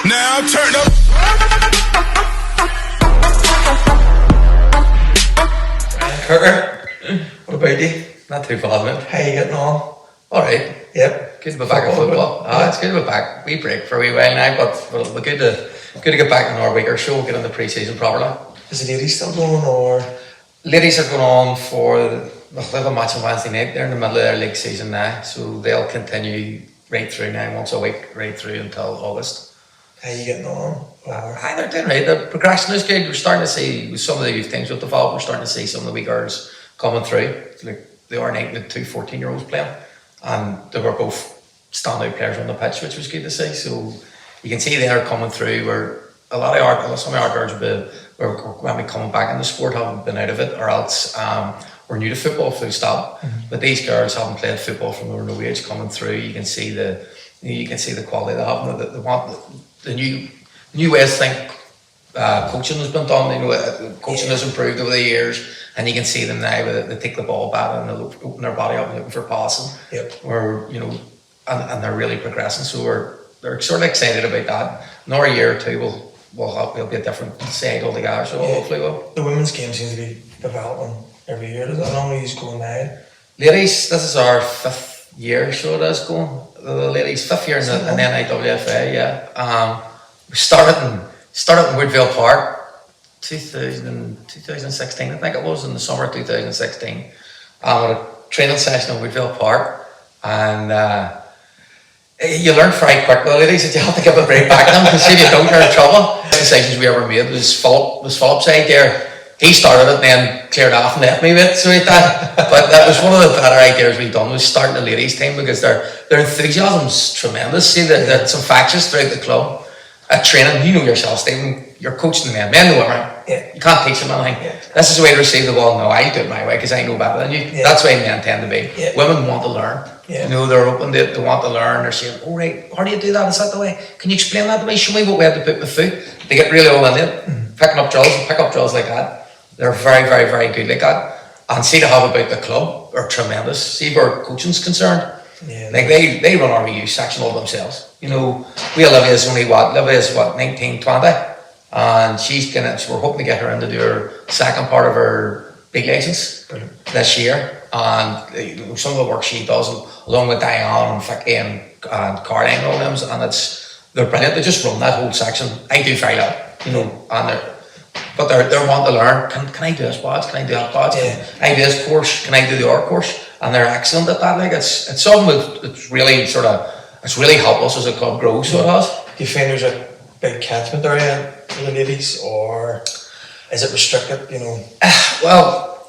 Now turn up. Kirker, what about you? Not too bad, man. How you getting on? Alright. Yep. Good to be back in football. It's good to be back. We break for a wee while now, but it'll be good to get back in our week or so, get in the pre-season properly. Is the ladies still going or? Ladies are going on they have a match on Wednesday night. They're in the middle of their league season now, so they'll continue right through now, once a week, right through until August. How you getting on? They're doing right. The progression is good. We're starting to see with some of the youth things with the developed. We're starting to see some of the wee girls coming through. It's like they are night with two 14-year-olds playing, and they were both standout players on the pitch, which was good to see. So you can see they are coming through. Where some of our girls when we coming back in the sport haven't been out of it, or else we're new to football full stop. Mm-hmm. But these girls haven't played football from their no age coming through. You can see the quality they have. They want the new ways to think. Coaching has been done. Coaching has improved over the years, and you can see them now. They take the ball back and they open their body up and looking for passing. Yep. And they're really progressing. So they're sort of excited about that. Another year or two, we'll be a different side altogether. So hopefully we'll. The women's game seems to be developing every year. How long are you going now? Ladies, this is our 5th year, so it is going. The ladies' 5th year in the NIWFA. Yeah. We started in Woodville Park, 2016, I think it was, in the summer of 2016. With a training session in Woodville Park, and you learn very quickly, ladies, that you have to give a break back to them, because if you don't, you're in trouble. The decisions we ever made was Philip's idea. He started it and then cleared off and left me with it, so he did. But that was one of the better ideas we've done, was starting the ladies' team, because their enthusiasm's tremendous. See, that's infectious throughout the club. At training, you know yourself, Stephen, you're coaching the men know women. Yeah. You can't teach them anything. Yeah. This is the way to receive the ball. No, I do it my way because I know better than you. Yeah. That's the way men tend to be. Yeah. Women want to learn. Yeah. They're open to it, they want to learn. They're saying, oh right, how do you do that? Is that the way? Can you explain that to me? Show me what we have to put with food. They get really all in it. Pick up drills like that. They're very, very, very good like that. And see, to have about the club are tremendous. See where coaching's concerned. Yeah, like they run our youth section all themselves. Olivia's 19, 20, and we're hoping to get her in to do her second part of her big license this year. And some of the work she does, along with Diane and Vicky and Caroline and all them, and they're brilliant. They just run that whole section. I do very well, but they're wanting to learn. Can I do this badge? Can I do that badge? Yeah. Can I do this course? Can I do the art course? And they're excellent at that. Like it's something that's really it's really helped us as a club grow. So it has. Do you find there's a big catchment area for the ladies, or is it restricted? Well,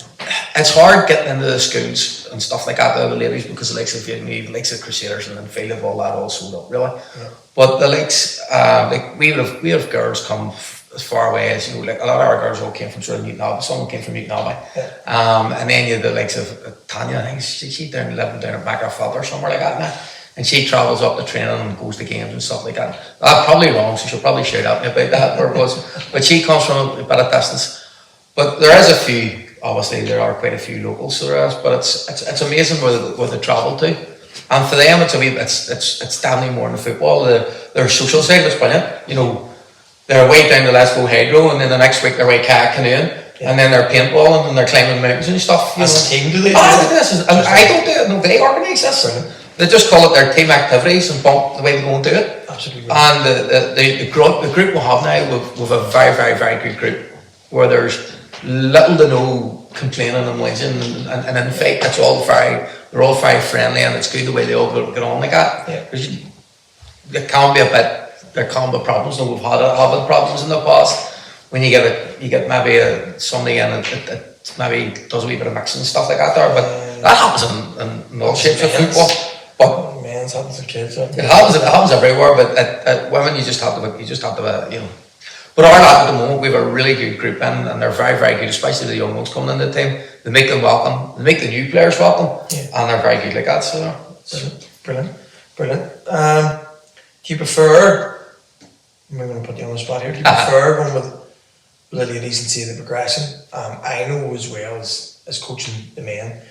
it's hard getting into the schools and stuff like that. The ladies, because the likes of Crusaders and Field of all that all sold up really. Yeah. But the likes, we have girls come as far away as, like a lot of our girls all came from sort of Newton Abbey, some came from Newton Abbey. Yeah. And then you have the likes of Tanya, I think she's living down at Mackerfeld or somewhere like that now. And she travels up to training and goes to games and stuff like that. I'm probably wrong, so she'll probably shout at me about that where it was. But she comes from a bit of distance. But there is a few, obviously there are quite a few locals, so there is, but it's amazing where they travel to. And for them it's definitely more than football. Their social side was brilliant. They're way down the Let's Go Hydro, and then the next week they're way kayak canoeing, and then they're paintballing and they're climbing mountains and stuff. As a team, do they? I don't do it. No, they organise this. Brilliant. They just call it their team activities and bump the way they go and do it. Absolutely. And the group we have now, we've a very, very, very good group where there's little to no complaining and whinging, and in fact they're all very friendly, and it's good the way they all get on like that. Yeah. There can be problems, and we've had problems in the past when you get maybe somebody in it maybe does a wee bit of mixing and stuff like that there, but that happens in all shapes of football. But men's happens to kids. It happens everywhere, but at women you just have to. But our lad at the moment, we have a really good group in, and they're very, very good, especially the young ones coming into the team. They make them welcome, they make the new players welcome, and they're very good like that. So brilliant. Do you prefer? I'm going to put you on the spot here. Do you prefer going with the ladies and see the progression? I know as well as coaching the men,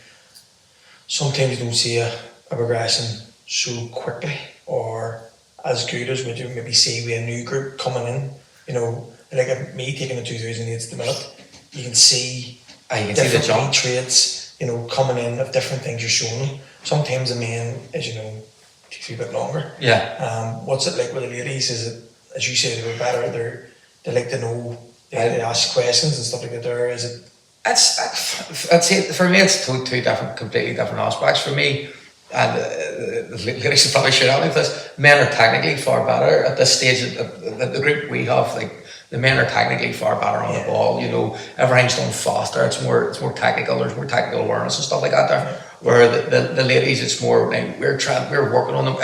sometimes you don't see a progression so quickly, or as good as would you maybe see with a new group coming in. You know, like me taking the 2008 at the minute, you can see You can see the different jump. traits, you know, coming in of different things you're showing them. Sometimes the men, as you know, takes a bit longer. Yeah. What's it like with the ladies? Is it, as you say, they were better, they like to know, they ask questions and stuff like that there, is it? I'd say for me it's two different, completely different aspects. For me, and the ladies should probably shout at me for this, men are technically far better at this stage. The group we have, like, the men are technically far better on the ball. You know, everything's done faster. It's more technical. There's more technical awareness and stuff like that there. Where the ladies, it's more like we're working on them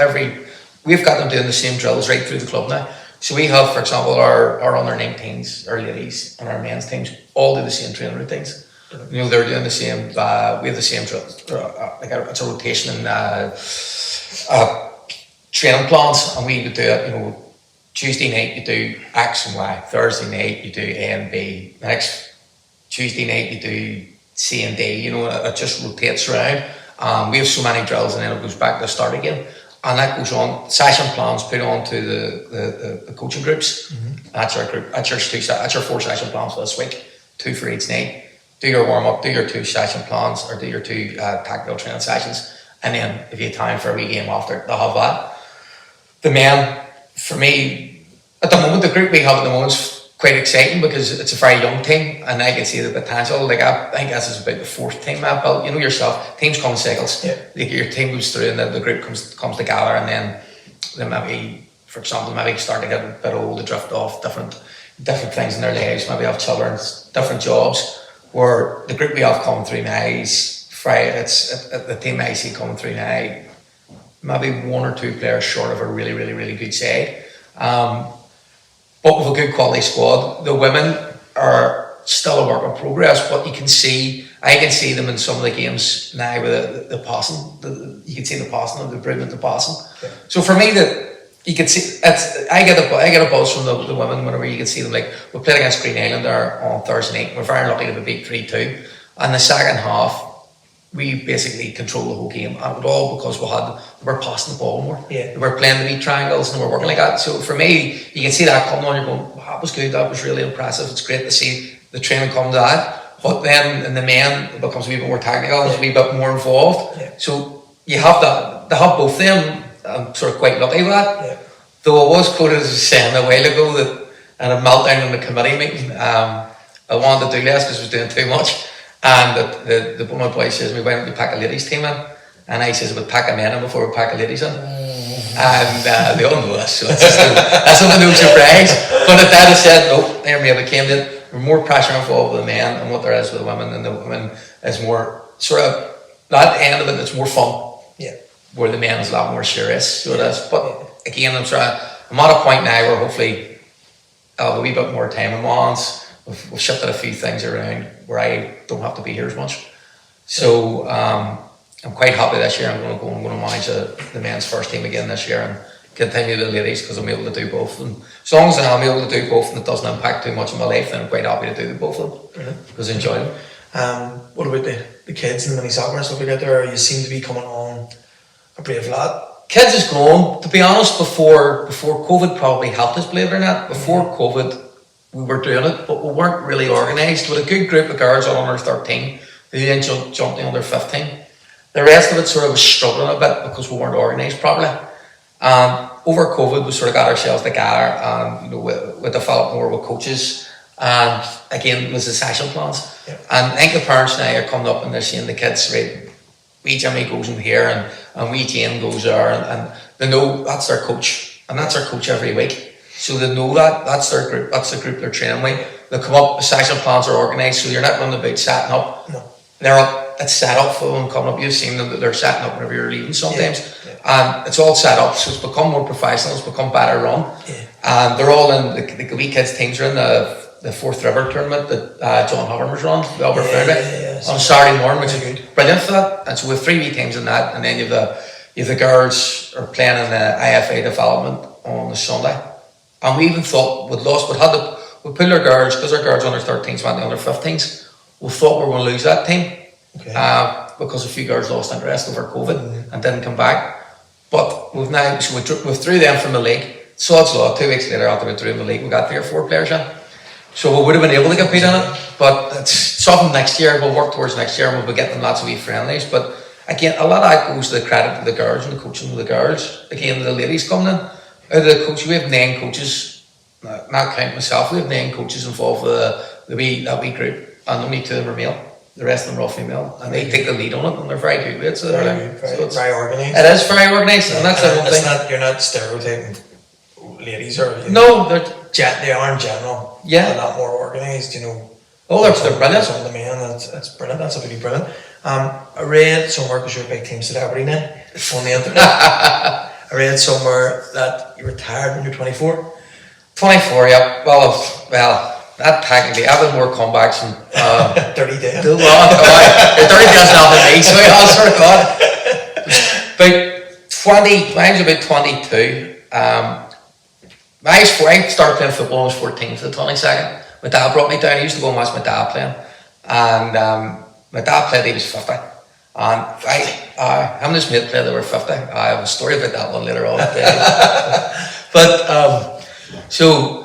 we've got them doing the same drills right through the club now. So we have, for example, our under 19s, our ladies, and our men's teams all do the same training routines. You know, they're doing the same. We have the same drill. It's a rotation in training plans, and we would do it. You know, Tuesday night you do X and Y. Thursday night you do A and B. The next Tuesday night you do C and D. You know, it just rotates around. We have so many drills, and then it goes back to the start again. And that goes on. Session plans put on to the coaching groups. Mm-hmm. That's our group. That's your 4 session plans for this week. 2 for each night. Do your warm up. Do your 2 session plans, or do your 2 tactical training sessions. And then if you have time for a wee game after, they'll have that. The men, for me, at the moment, the group we have at the moment is quite exciting because it's a very young team, and I can see the potential. Like, I think this is about the 4th team I've built. You know yourself, teams come in cycles. Yeah. Like, your team goes through, and then the group comes together, and then maybe, for example, maybe start to get a bit old, to drift off different things in their lives. Maybe have children, different jobs. Where the group we have coming through now is it's the team I see coming through now, maybe 1 or 2 players short of a really, really, really good side. But with a good quality squad. The women are still a work in progress, but I can see them in some of the games now with the passing. You can see the passing and the improvement in passing. Yeah. So for me, that you can see, I get a buzz from the women whenever you can see them. Like, we played against Green Island there on Thursday night. We're very lucky to be beat 3-2. And the second half, we basically controlled the whole game, and it all because we were passing the ball more. Yeah. We were playing the wee triangles and we were working like that. So for me, you can see that coming on. You're going, wow, that was good. That was really impressive. It's great to see the training come to that. But then in the men, it becomes a wee bit more technical. It's a wee bit more involved. Yeah. So you have that. They have both of them. I'm sort of quite lucky with that. Yeah. Though I was quoted as saying a while ago that in a meltdown in the committee meeting, I wanted to do less because I was doing too much. And one of the boys says, we went to pack a ladies team in. And I says, we'd pack a men in before we pack a ladies in. And they all know this, so that's not a no surprise. But at that I said, no, there we came in. There's more pressure involved with the men than what there is with the women. And the women is more, sort of, that end of it, it's more fun. Yeah. Where the men is a lot more serious, so it is. But again, I'm at a point now where hopefully I'll have a wee bit more time in my hands. We've shifted a few things around where I don't have to be here as much. So I'm quite happy this year. I'm going to manage the men's first team again this year and continue the ladies because I'm able to do both. And as long as I'm able to do both and it doesn't impact too much of my life, then I'm quite happy to do both of them because I enjoy them. What about the kids and the mini soccer and stuff like that there? You seem to be coming on a brave lad. Kids is grown. To be honest, before COVID probably helped us, believe it or not. Before COVID, we were doing it, but we weren't really organised. With a good group of girls on under 13, who then jumped in under 15. The rest of it sort of was struggling a bit because we weren't organised properly. Over COVID, we sort of got ourselves together and we developed more with coaches. And again, it was the session plans. Yeah. And I think the parents now are coming up and they're seeing the kids, right, wee Jimmy goes in here and wee Jane goes there, and they know that's their coach, and that's their coach every week. So they know that's their group, that's the group they're training with. They come up, the session plans are organised, so you're not running about setting up. No. They're up, it's set up for them coming up. You've seen them that they're setting up whenever you're leaving sometimes. Yeah. And it's all set up, so it's become more professional, it's become better run. Yeah. And they're all in, the wee kids teams are in the Forth River tournament that John Havermer's run, the Albert Fairway, on Saturday morning, which is brilliant for that. And so we have 3 wee teams in that, and then you have the girls are playing in the IFA development on the Sunday. And we even thought we pulled our girls, because our girls under 13s went to under 15s. We thought we were going to lose that team because a few girls lost interest over COVID and didn't come back. But we've now, so we withdrew them from the league. So it's law, 2 weeks later after we withdrew from the league, we got 3 or 4 players in. So we would have been able to compete in it, but it's something next year, we'll work towards next year and we'll be getting lots of wee friendlies. But again, a lot of that goes to the credit of the girls and the coaching of the girls. Again, the ladies coming in, out of the coach, we have 9 coaches, not counting myself, we have 9 coaches involved with that wee group, and only 2 of them are male. The rest of them are all female, and they take the lead on it, and they're very good with it. So it's very organised. It is very organised, and that's the whole thing. You're not stereotyping ladies, or no, they are in general. Yeah, a lot more organised. You know. Oh, they're brilliant. Some of the men, that's brilliant. That's absolutely brilliant. I read somewhere, because you're a big team celebrity now on the internet. I read somewhere that you retired when you're 24. 24, yeah. Well, that technically, I've had more comebacks than 30 days. Well, 30 days now than me, so I sort of thought. About 20, when I was about 22, I started playing football when I was 14 to the 22nd. My dad brought me down. I used to go and watch my dad playing, and my dad played. He was 50, and him and his mate played. They were 50. I have a story about that one later on. But so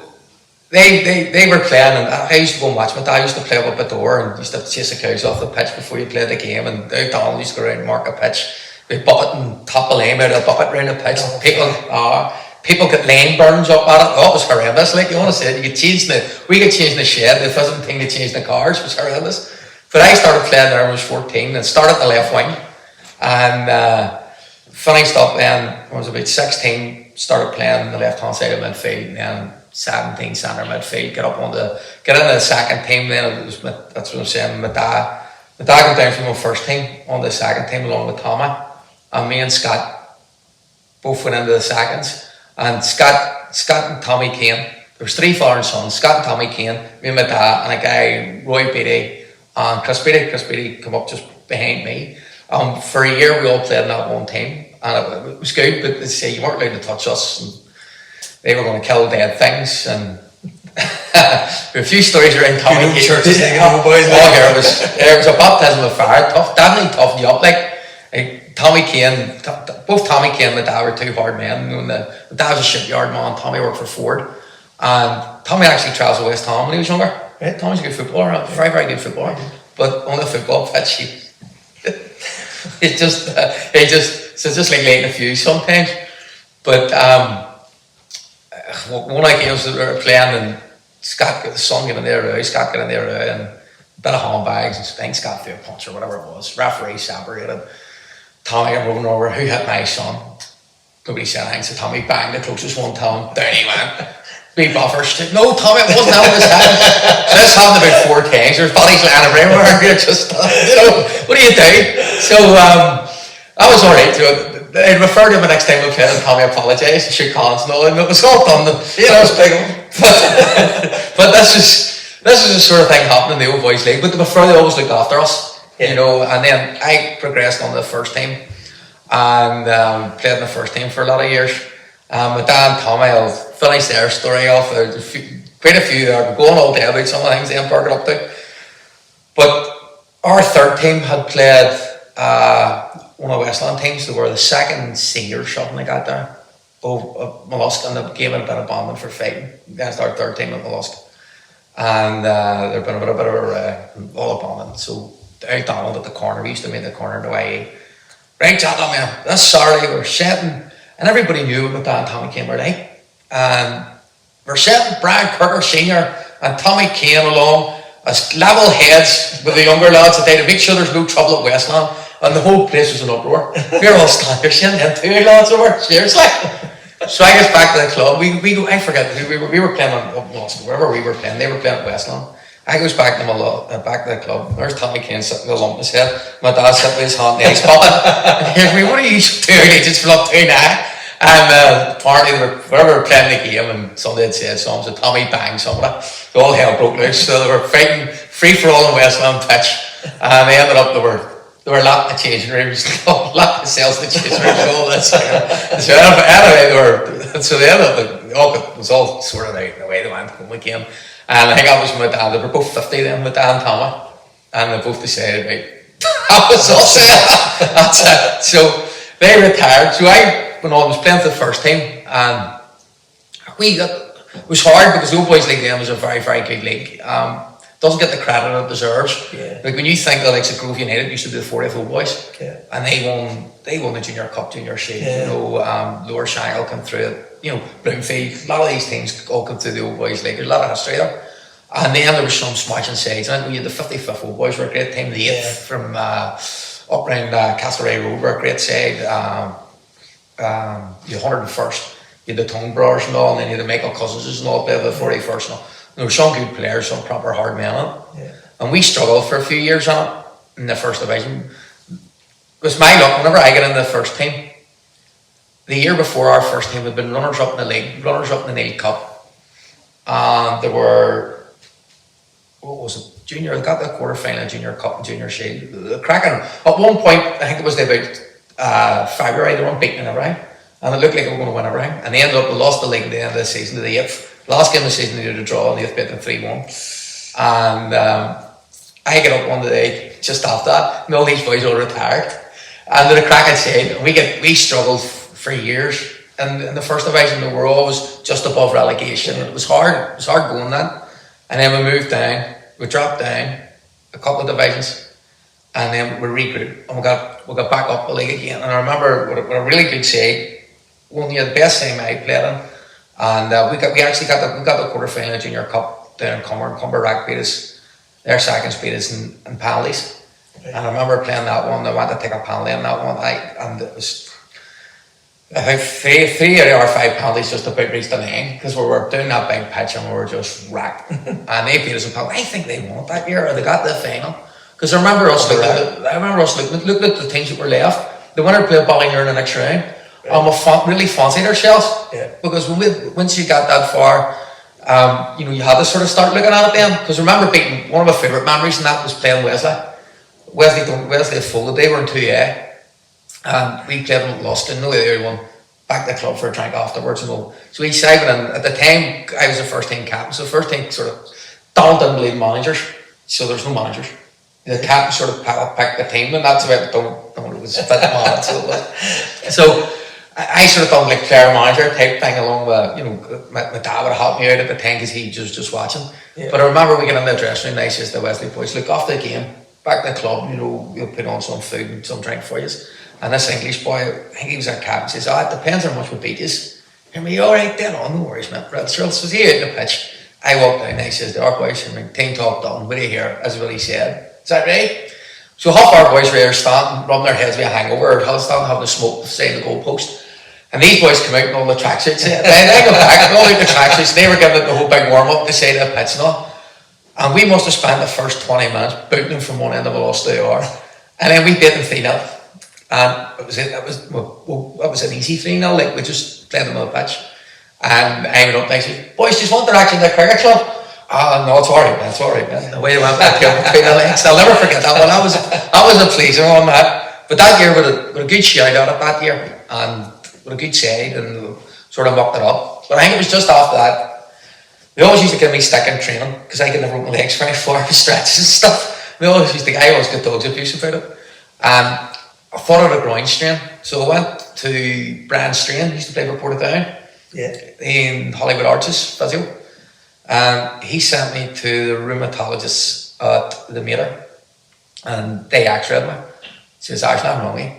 they were playing, and I used to go and watch. My dad used to play up the door and used to chase the cows off the pitch before you played the game. And Donald used to go around and mark a pitch. We'd bucket and top a lane out of a bucket around the pitch. People get lane burns up at it. Oh, it was horrendous. Like you want to say, we could change the shed. The physical thing to change the cars was horrendous. But I started playing there when I was 14 and started the left wing, and finished up then when I was about 16. Started playing the left hand side of midfield, and then 17 centre midfield. Get into the second team. Then that's what I'm saying. My dad came down from my first team on the second team along with Tommy, and me and Scott both went into the seconds. And Scott and Tommy Kane, there was 3 father and sons, Scott and Tommy Kane, me and my dad, and a guy, Roy Beatty, and Chris Beatty come up just behind me. For a year we all played in that one team, and it was good, but they say you weren't allowed to touch us, and they were going to kill dead things, and there were a few stories around Tommy Kane. Churches, there was a baptism of fire, definitely toughened you up, like Tommy Kane, both Tommy Kane and my dad were 2 hard men. My dad was a shipyard man, Tommy worked for Ford. And Tommy actually travelled to West Ham when he was younger. Right? Tommy's a good footballer, a very, very good footballer. But on the football pitch, it's just like lighting a fuse sometimes. But one of the games that we were playing, and the son got in there, Scott got in there, and a bit of handbags, and I think Scott threw a punch or whatever it was. Referee separated. Tommy got rolling over, who hit my son? Nobody said anything, so Tommy banged the closest one to him, down he went. Big buffers. No, Tommy, it wasn't that what was happening. So this happened about 4 times. There's bodies lying everywhere. You're just, what do you do? So I was alright to it. They referred to him the next time we played, and Tommy apologised and shook hands and all, and it was all done. But this is the sort of thing happening in the old boys league. But before, they always looked after us. You know, and then I progressed on the first team and played in the first team for a lot of years. My dad and Tommy, I'll finish their story off. There's quite a few there. We're going all day about some of the things they embarked up to. But our third team had played one of the Westland teams. They were the second senior, something like that there. Mollusk, and the game had been abandoned for fighting against our third team at Mollusk. And there'd been a bit of all abandoned. So out Donald at the corner, we used to meet the corner in the way. Right, gentlemen, this Saturday we're setting, and everybody knew what Dan and Tommy Kane were like. And we're setting Brian Kirker Senior and Tommy Kane along as level heads with the younger lads today to make sure there's no trouble at Westland. And the whole place was in uproar. We were all standing there saying, them 2 lads over, seriously. So I get back to the club. We go, I forget who we were playing on wherever we were playing. They were playing at Westland. I goes back to the club. There's Tommy Kane sitting with a lump in his head. My dad sitting with his hand in his pocket. And he hears me, what are you doing? He just flew up to now. And apparently we were playing the game, and somebody had said something, so Tommy banged somebody. So all hell broke loose. So they were fighting free for all on Westland pitch. And they ended up, they were locked in the changing rooms, locked themselves in the changing rooms, and all that. So anyway, so they ended up, it was all sorted out in the way they went home again. And I think I was with my dad. They were both 50 then, with Dan and Tommy. And they both decided, right, that was all set. That's it. So they retired. So I when I was playing for the first team, and it was hard because the Old Boys League then was a very, very good league. Doesn't get the credit it deserves. Yeah. Like when you think of like Grove United used to be the 40th Old Boys, Yeah. and they won the Junior Cup, Junior Shield. Yeah. You know, Lower Shangle come through it. You know, Bloomfield. A lot of these teams all come through the Old Boys League. There's a lot of history there. And then there was some smashing sides. And we had the 55th Old Boys were a great team. The 8th from up around Castlereagh Road were a great side. The 101st. You had the Tongue Brothers and all, and then you had the Michael Cousins and all, the 41st and all. There were some good players, some proper hard men on it. Yeah. And we struggled for a few years on it in the first division. It was my luck, whenever I got in the first team, the year before our first team had been runners up in the league, runners up in the Neil Cup. And there were, what was it, junior, they got the quarter final Junior Cup and Junior Shield. The cracking. At one point, I think it was about February, they were unbeaten in everything. And it looked like they were going to win everything. And they ended up, they lost the league at the end of the season to the 8th. Last game of the season, they did a draw, and the 8th beat them 3-1. And I get up one day, just after that, and all these boys all retired. And they're a cracking side. And we struggled for years. And in the first division, we were always just above relegation. It was hard. It was hard going then. And then we moved down. We dropped down a couple of divisions. And then we regrouped. And we got back up the league again. And I remember with a really good side, one year, the best team I played in. And we actually got the quarter final Junior Cup down in Cumber. And Cumber Rack beat us. Their seconds beat us in penalties. And I remember playing that one. I went to take a penalty in that one. And it was, I think, three out of our 5 penalties just about reached the line because we were doing that big pitch and we were just wrecked. And they beat us in penalty. I think they won it that year, or they got the final. Because I remember us looking at the teams that were left. The winner played Ballynear in the next round. And we really fancied ourselves. Yeah. Because once you got that far, you had to sort of start looking at it then. Because I remember beating, one of my favourite memories in that was playing Wesley. Wesley had folded, they were in 2A. And we played them, lost, and no other one back to the club for a drink afterwards. So each side, and at the time, I was the first team captain. So the first team sort of, Donald didn't believe managers. So there's no managers. The captain sort of picked the team, and that's about Donald was a bit mad. So I sort of thought like player manager type thing along with, my dad would help me out at the time because he was just watching. Yeah. But I remember we get in the dressing room and I says to the Wesley boys, look, after the game, back to the club, we'll put on some food and some drink for you. And this English boy, I think he was our captain, says, it depends how much we beat you. And we, all right, then on, no worries, man. So he out in the pitch. I walked down and he says, our boys, team talk done, what do you hear? That's what he said. Is that right? So half our boys were there standing, rubbing their heads with a hangover, or standing having a smoke beside the goalpost. And these boys come out in all the tracksuits. They go back and all out the tracksuits. They were giving it the whole big warm up to say the pitch and all. And we must have spent the first 20 minutes booting them from one end of a lost to the other. And then we beat them 3-0. And it was an easy 3-0. Like we just played them on the pitch. And I went up and I said, boys, just one direction to the cricket club. Oh no, it's alright, man. The way they went back here between the legs. I'll never forget that one. That was a pleaser on that. But that year with a good shout out of that year. And with a good side and sort of mucked it up. But I think it was just after that. They always used to give me stick in training because I could never open my legs very far for stretches and stuff. I always get dogs abuse about it. And I thought I had a groin strain. So I went to Brian Strain, he used to play for Portadown. Yeah. In Hollywood Arches, physio. And he sent me to the rheumatologist at the Mater. And they x-rayed me. He says, there's nothing wrong with you.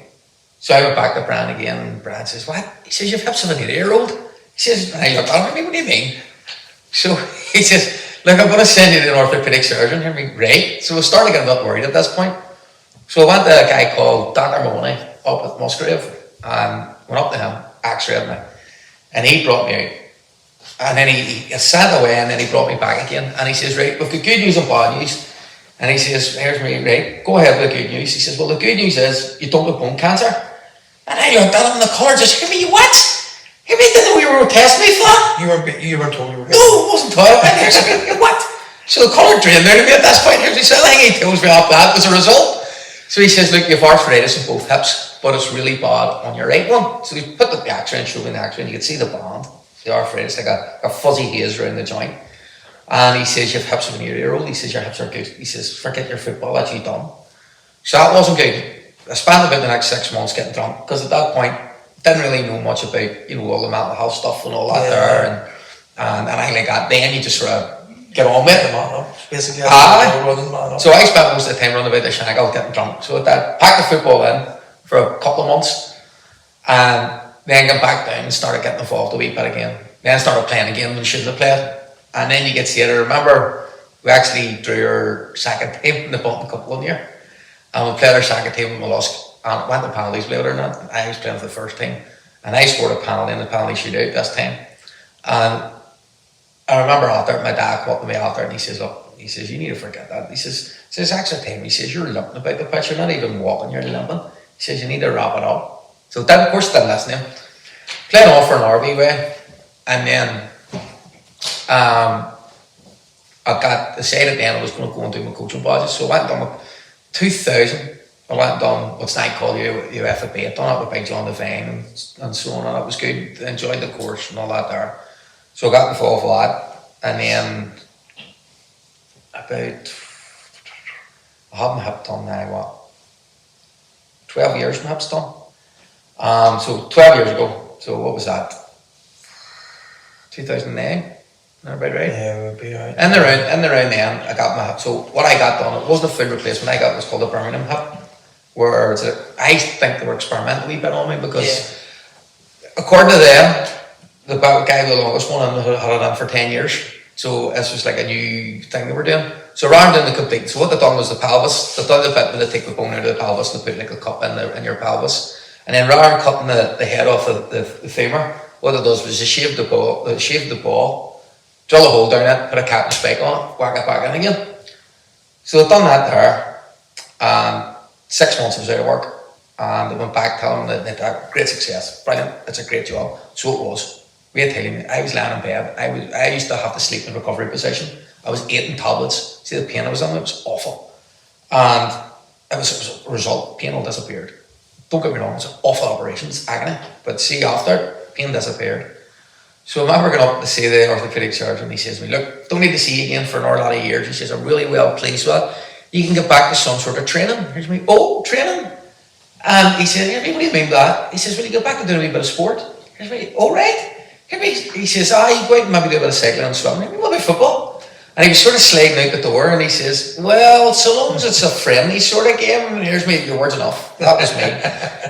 So I went back to Brian again, and Brian says, what? He says, you've hips of an 8-year-old? He says, and I looked at him, what do you mean? So he says, look, I'm going to send you to an orthopaedic surgeon. I mean, great. So I started getting a bit worried at this point. So I went to a guy called Dr. Mahoney up at Musgrave, and went up to him, x-rayed me. And he brought me out. And then he sent away, and then he brought me back again. And he says, right, we've got good news and bad news. And he says, here's me, right, go ahead with the good news. He says, well, the good news is you don't have bone cancer. And I looked at him in the car and says, hear me, what? Hear me, didn't know you were testing me for? You weren't told you were. No, I wasn't told. And here's me, what? So the colour drained out of me at this point. Here's me, so I think he tells me off that as a result. So he says, look, you have arthritis in both hips, but it's really bad on your right one. So he put the x-ray and showed me the x-ray, and you could see the band, the arthritis, like a fuzzy haze around the joint. And he says, you have hips of an 8-year-old. He says, your hips are good. He says, forget your football, that's you done. So that wasn't good. I spent about the next 6 months getting drunk, because at that point, didn't really know much about, you know, all the mental health stuff and all that there, and I like that. Then you just sort of get on with it. Basically, so I spent most of the time running about the Shankill getting drunk. So that packed the football in for a couple of months, and then got back down and started getting involved a wee bit again. Then started playing again when we shouldn't have played. And then you get to I remember we actually drew our second team in the Bolton Cup one year. And we played our second team and we lost. And it went to penalties, believe it or not. I was playing for the first team. And I scored a penalty in the penalty shootout this time. And I remember after my dad caught me after and he says, look, he says, you need to forget that. He says extra time. He says, you're limping about the pitch. You're not even walking, you're limping. He says, you need to wrap it up. So then, of course, didn't listen to him. Played off for an RB way. And then I got decided then I was going to go and do my coaching badges. So I went and done it. 2000, I went and done what's now called UFB. I'd done it with Big John Devine and so on, and it was good. I enjoyed the course and all that there. So I got involved with that. And then about, I have my hip done now, what? 12 years my hip's done. So 12 years ago. So what was that? 2009? About right? Yeah, it would be right. In the round then, I got my hip. So what I got done, it wasn't a full replacement. I got what's called a Birmingham hip, where I think they were experimenting a wee bit on me because, according to them, the guy with the longest one had it in for 10 years. So this was like a new thing they were doing. So rather than the complete, so what they done was the pelvis. They done the bit where they take the bone out of the pelvis and they put like a cup in your pelvis, and then rather than cutting the head off the femur, what it does was they shaved the ball. Drill a hole down it, put a cap and spike on it, whack it back in again. So I've done that there, and 6 months I was out of work, and I went back telling them that they had great success, brilliant, it's a great job. So it was. Wait till you, I was lying in bed, I used to have to sleep in recovery position. I was eating tablets, see the pain I was in, it was awful. And it was a result, pain all disappeared. Don't get me wrong, it's an awful operation, it's agony, but see after, pain disappeared. So I remember going up to see the orthopaedic surgeon. He says to me, look, don't need to see you again for another lot of years. He says, I'm really well pleased with it. You can get back to some sort of training. Here's me, oh, training? And he says, what do you mean by that? He says, well, you get back to doing a wee bit of sport. Here's me, all right. He says, you go out and maybe do a bit of cycling and swimming. What about football? And he was sort of sliding out the door and he says, well, so long as it's a friendly sort of game. And here's me, your word's enough. That was me.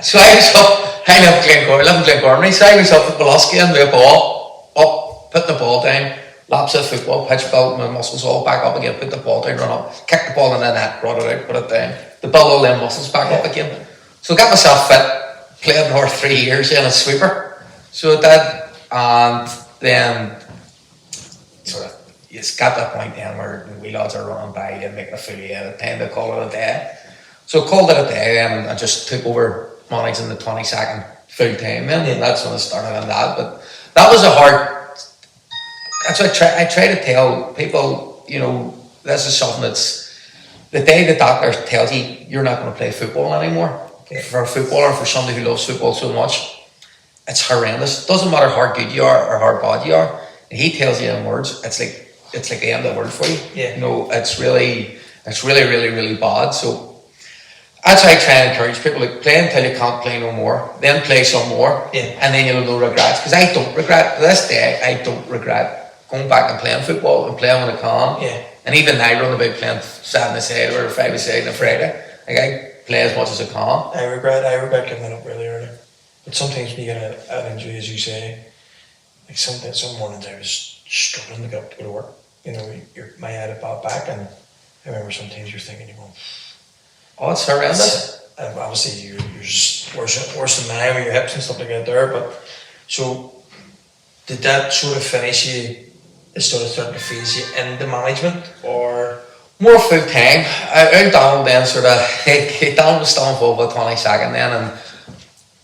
So I was up, I live in Glencormany, so I was up at Molluski and with a ball. Up, put the ball down, laps of football, pitch built, my muscles all back up again, put the ball down, run up, kick the ball in the net, brought it out, put it down, to build all them muscles back up again. So I got myself fit, played for 3 years in a sweeper. So I did, and then sort of, it's got that point then where the wee lads are running by you and making a fool of you at the time to call it a day. So I called it a day and I just took over managing the 22nd full time and that's when I started on that. But that was a hard, that's what I try to tell people, you know, this is something that's, the day the doctor tells you you're not going to play football anymore, for a footballer, for somebody who loves football so much, it's horrendous. It doesn't matter how good you are or how bad you are. And he tells you in words, it's like the end of the world for you. Yeah. You know, it's really, really bad. So that's why I try and encourage people, like, play until you can't play no more, then play some more, and then you'll have no regrets. Because I don't regret, to this day, I don't regret going back and playing football and playing when I can. Yeah. And even now, I run about playing 7-a-side or 5-a-side on a Friday. Like, I play as much as I can. I regret giving it up really early. But sometimes when you get an injury, as you say, like some mornings I was struggling to get up to go to work. You know, my head had bad back, and I remember sometimes you're thinking, you're going, oh, it's horrendous. Obviously, you're just worse than mine with your hips and stuff like that there. But so, did that sort of finish you? It starting to phase you into management, or more full time? Donald then sort of Donald was still involved with 22nd then, and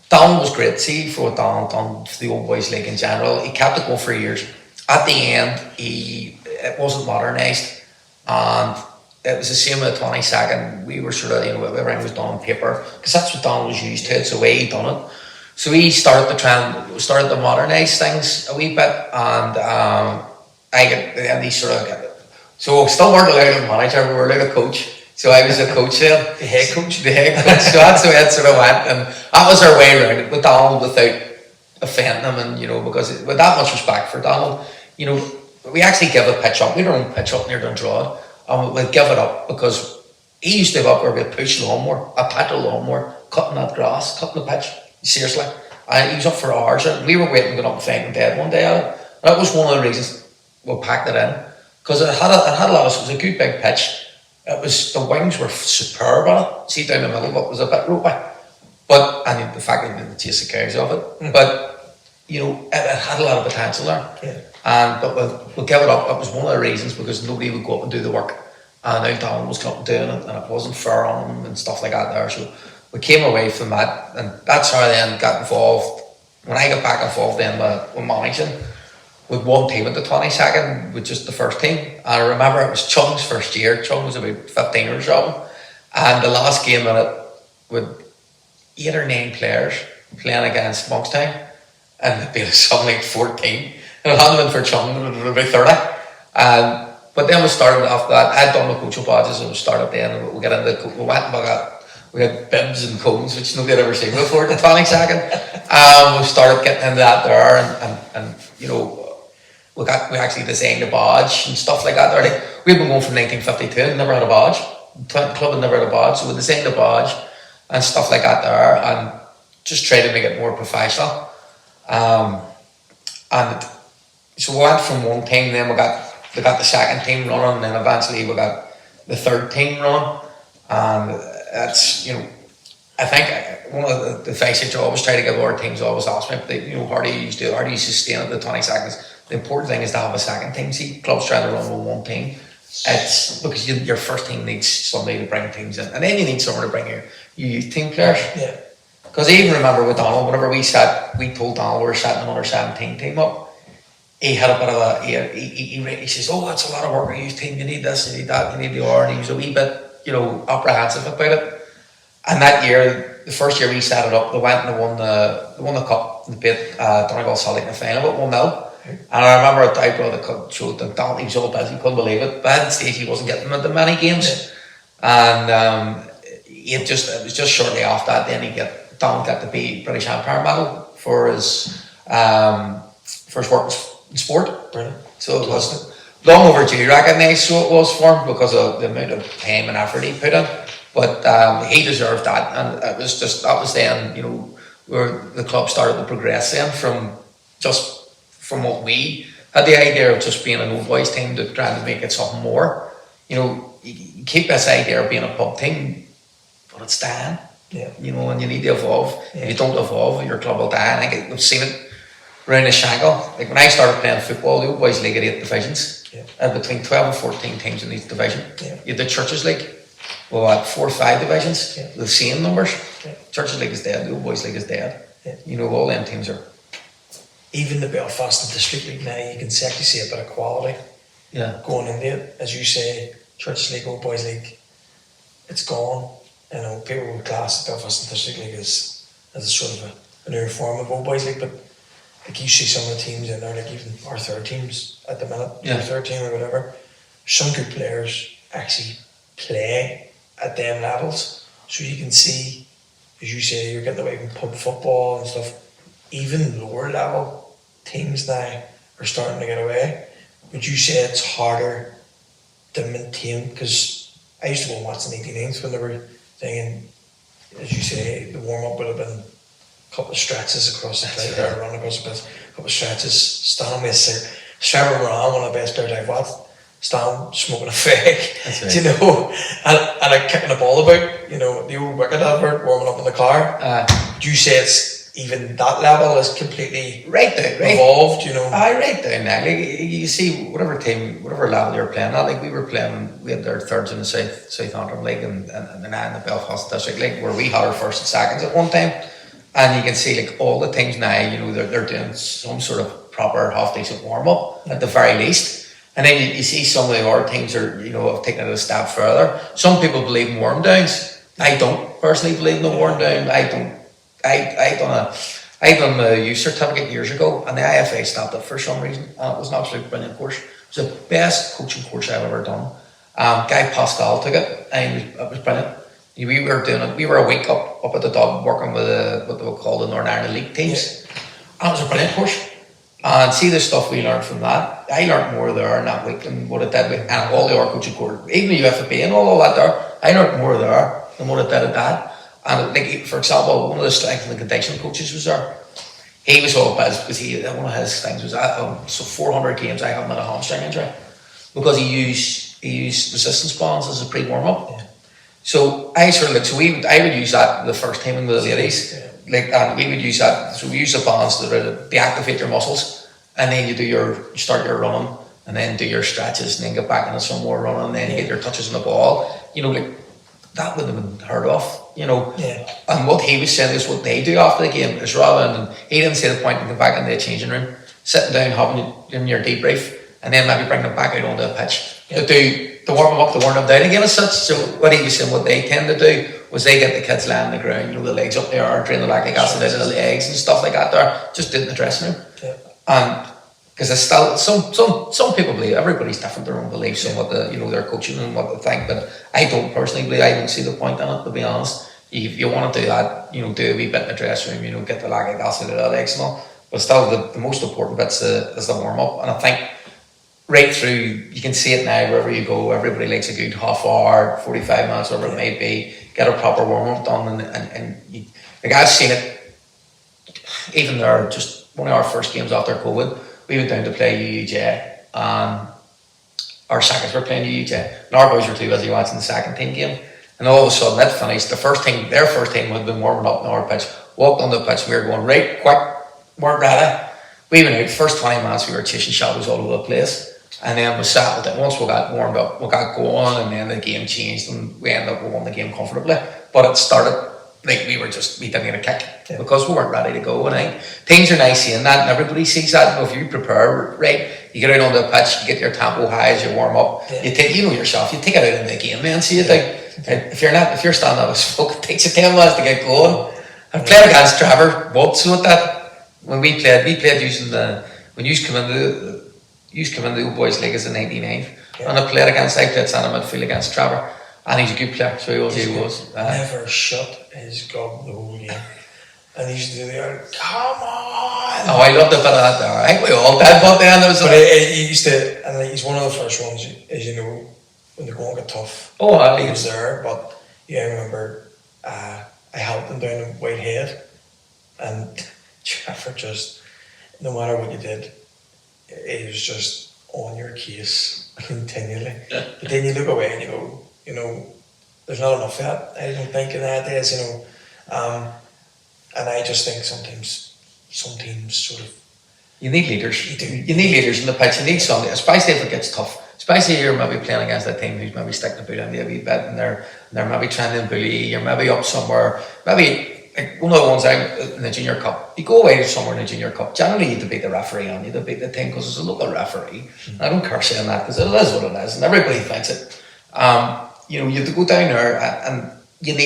Donald was great. See, for what Donald done for the old boys league in general, he kept it going for years. At the end, it wasn't modernised, and it was the same with the 22nd. We were sort of, you know, everything was done on paper because that's what Donald was used to. It's the way he done it. So he started to modernise things a wee bit, and so still weren't allowed a manager. We were allowed a coach. So I was a coach then. The head coach. The head coach. So that's the way it sort of went, and that was our way around it with Donald without offending him, and because with that much respect for Donald, we actually give a pitch up. We had our own pitch up near Dundrod, and we'd give it up because he used to have up where we'd push lawnmower, a pedal lawnmower, cutting that grass, cutting the pitch. Seriously. And he was up for hours, and we were waiting to get up and fighting dead one day at it. That was one of the reasons we packed it in. Because it had a lot of, it was a good big pitch. The wings were superb on it. See down the middle of it was a bit ropey. And the fact that we didn't chase the cows of it. But, it had a lot of potential there. Yeah. But we'll give it up. It was one of the reasons because nobody would go up and do the work. And now Donald was coming doing it, and it wasn't fair on him and stuff like that there. So we came away from that, and that's how I then got involved. When I got back involved then with managing, with one team at the 22nd, with just the first team. And I remember it was Chung's first year. Chung was about 15 or something. And the last game in it, with 8 or 9 players playing against Monkstown, and it beat us something like 14. And it hadn't been for Chung, it would be 30. But then we started after that. I'd done the coaching badges, and we started then, and we went and we had bibs and cones, which nobody had ever seen before, the 22nd. We started getting into that there, and we actually designed a badge and stuff like that there. We've been going from 1952 and never had a badge. The club had never had a badge, so we designed a badge and stuff like that there, and just tried to make it more professional. And so we went from one team, then we got the second team running, and then eventually we got the third team running. And that's, I think one of the things that you always try to give our teams always ask me, how do you sustain it the 20 seconds? The important thing is to have a second team. See, clubs trying to run with one team. It's because your first team needs somebody to bring teams in, and then you need someone to bring your youth team players. Yeah. Because I even remember with Donald, whenever we told Donald we were setting an under 17 team up, he had a bit of he says, "Oh, that's a lot of work. Youth team, you need this, you need that, you need the R." And he was a wee bit, apprehensive about it. And that year, the first year we set it up, they went and they won the cup and beat Donegal Celtic in the final about 1-0. And I remember I brought the cup, showed that Donald, he was all busy, couldn't believe it. But at that stage, he wasn't getting into many games. And it was just shortly after that, then Donald got the British Empire medal for his work in sport. Brilliant. So it was long overdue, recognised, so it was for him because of the amount of time and effort he put in. But he deserved that, and that was then, where the club started to progress then from what we had the idea of just being an old boys team to trying to make it something more. You keep this idea of being a pub team, but it's dying. Yeah. And you need to evolve. Yeah. If you don't evolve, your club will die. And I think we've seen it around the Shangle. Like when I started playing football, the old boys league had 8 divisions. Yeah. Between 12 and 14 teams in each division. Yeah. You had the Churches League. Well, at 4 or 5 divisions, Yeah. the same numbers. Yeah. Churches League is dead, the old boys league is dead. Yeah. All them teams are. Even the Belfast and District League now, you can actually see a bit of quality going into it. As you say, Church League, Old Boys League, it's gone. People would class the Belfast and District League as a sort of a new form of Old Boys League, but like you see some of the teams in there, like even our third teams at the minute, our third team or whatever, some good players actually play at them levels. So you can see, as you say, you're getting away from pub football and stuff. Even lower level teams now are starting to get away. Would you say it's harder to maintain? Because I used to go and watch the 89s when they were thinking, as you say, the warm up would have been a couple of stretches across the place, or run across the place, a couple of stretches, stand with Trevor Moran, one of the best players I've watched, stand smoking a fake, and like kicking the ball about, the old wicket advert, warming up in the car. Do you say it's even that level is completely evolved, Right down there. Like, you see, whatever level you're playing at, like we had our thirds in the Southampton League and now in the Belfast District League, where we had our first and seconds at one time. And you can see, like, all the teams now, they're doing some sort of proper half-decent warm-up, at the very least. And then you see some of the other teams are, have taken it a step further. Some people believe in warm-downs. I don't personally believe in the warm-down. I done the youth certificate years ago, and the IFA stopped it for some reason, and it was an absolute brilliant course. It was the best coaching course I've ever done. Guy Pascal took it, and it was brilliant. We were doing it. We were a week up at the Dub working with what they would call the Northern Ireland League teams. And it was a brilliant course. And see the stuff we learned from that. I learned more there in that week than what it did with, and all the other coaching course, even the UFFB and all that there. I learned more there than what it did at that. And like, for example, one of the strength and conditioning coaches was there. He was all about, because one of his things was so 400 games I haven't had a hamstring injury, because he used resistance bands as a pre warm up. Yeah. So I sort of like, I would use that the first time with the ladies, and we would use that. So we use the bands to deactivate your muscles, and then you start your running, and then do your stretches, and then get back into some more running, and then get your touches on the ball. Like that wouldn't have been heard of. And what he was saying is what they do after the game is, rather than, he didn't see the point in going back into the changing room, sitting down, having your debrief, and then maybe bring them back out onto the pitch to warm them up, to warm them down again as such. So what he was saying, what they tend to do was they get the kids lying on the ground, the legs up there, drain the lactic acid out of the legs and stuff like that there, just in the dressing room. And because it's still, some people believe, everybody's different, their own beliefs and what their coaching and what they think, but I don't personally believe, I don't see the point in it, to be honest. If you want to do that, do a wee bit in the dressing room, get the lactic acid out of the legs and all, but still the most important bit is the warm up. And I think right through, you can see it now wherever you go, everybody likes a good half hour, 45 minutes, whatever it may be, get a proper warm up done, and like I've seen it, even there, just one of our first games after COVID, we went down to play UUJ, and our seconds were playing UUJ, and our boys were too busy watching the second team game, and all of a sudden that finished, their first team had been warming up on our pitch, walked on the pitch, we were going right quick, weren't ready, we went out, first 20 minutes we were chasing shadows all over the place, and then we settled it. Once we got warmed up, we got going, and then the game changed, and we ended up winning the game comfortably. But it started like we didn't get a kick because we weren't ready to go. And I think teams are nice seeing that, and everybody sees that. If you prepare right, you get out on the pitch, you get your tempo high as you warm up. You take, yourself, you take it out in the game, man. So you think if you're standing up as fuck, it takes you 10 minutes to get going. I've played against Trevor once with that. When we played using when you come into the boys' league as a 99th, and I played centre midfield against Trevor, and he's a good player, so he was. Never shut his gob the whole game, and he used to do the come on. Oh, I loved a bit of that there. I think we all did, but then there was. But he used to, and he's one of the first ones, as you know, when the going got tough. Oh, he was there, but I remember I helped him down in Whitehead, and Trevor just, no matter what you did, it was just on your case continually. But then you look away and you go, there's not enough of that, I don't think, in that days, and I just think sometimes some teams sort of... You need leaders. You need leaders in the pitch. You need somebody, especially if it gets tough. Especially if you're maybe playing against a team who's maybe sticking the boot in you a wee bit, and they're maybe trying to bully you, you're maybe up somewhere, maybe... Like one of the ones in the junior cup, you go away somewhere in the junior cup, generally you have to beat the referee on, you have to beat the team because it's a local referee. I don't care saying that because it is what it is and everybody thinks it. You have to go down there and you're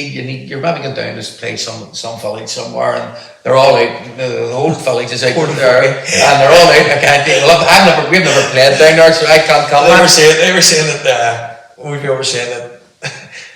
maybe going down to play some village somewhere, and they're all out, the whole village is out there, and they're all out. I can't think, we've never played down there, so I can't comment. They were saying that, we'd be over saying that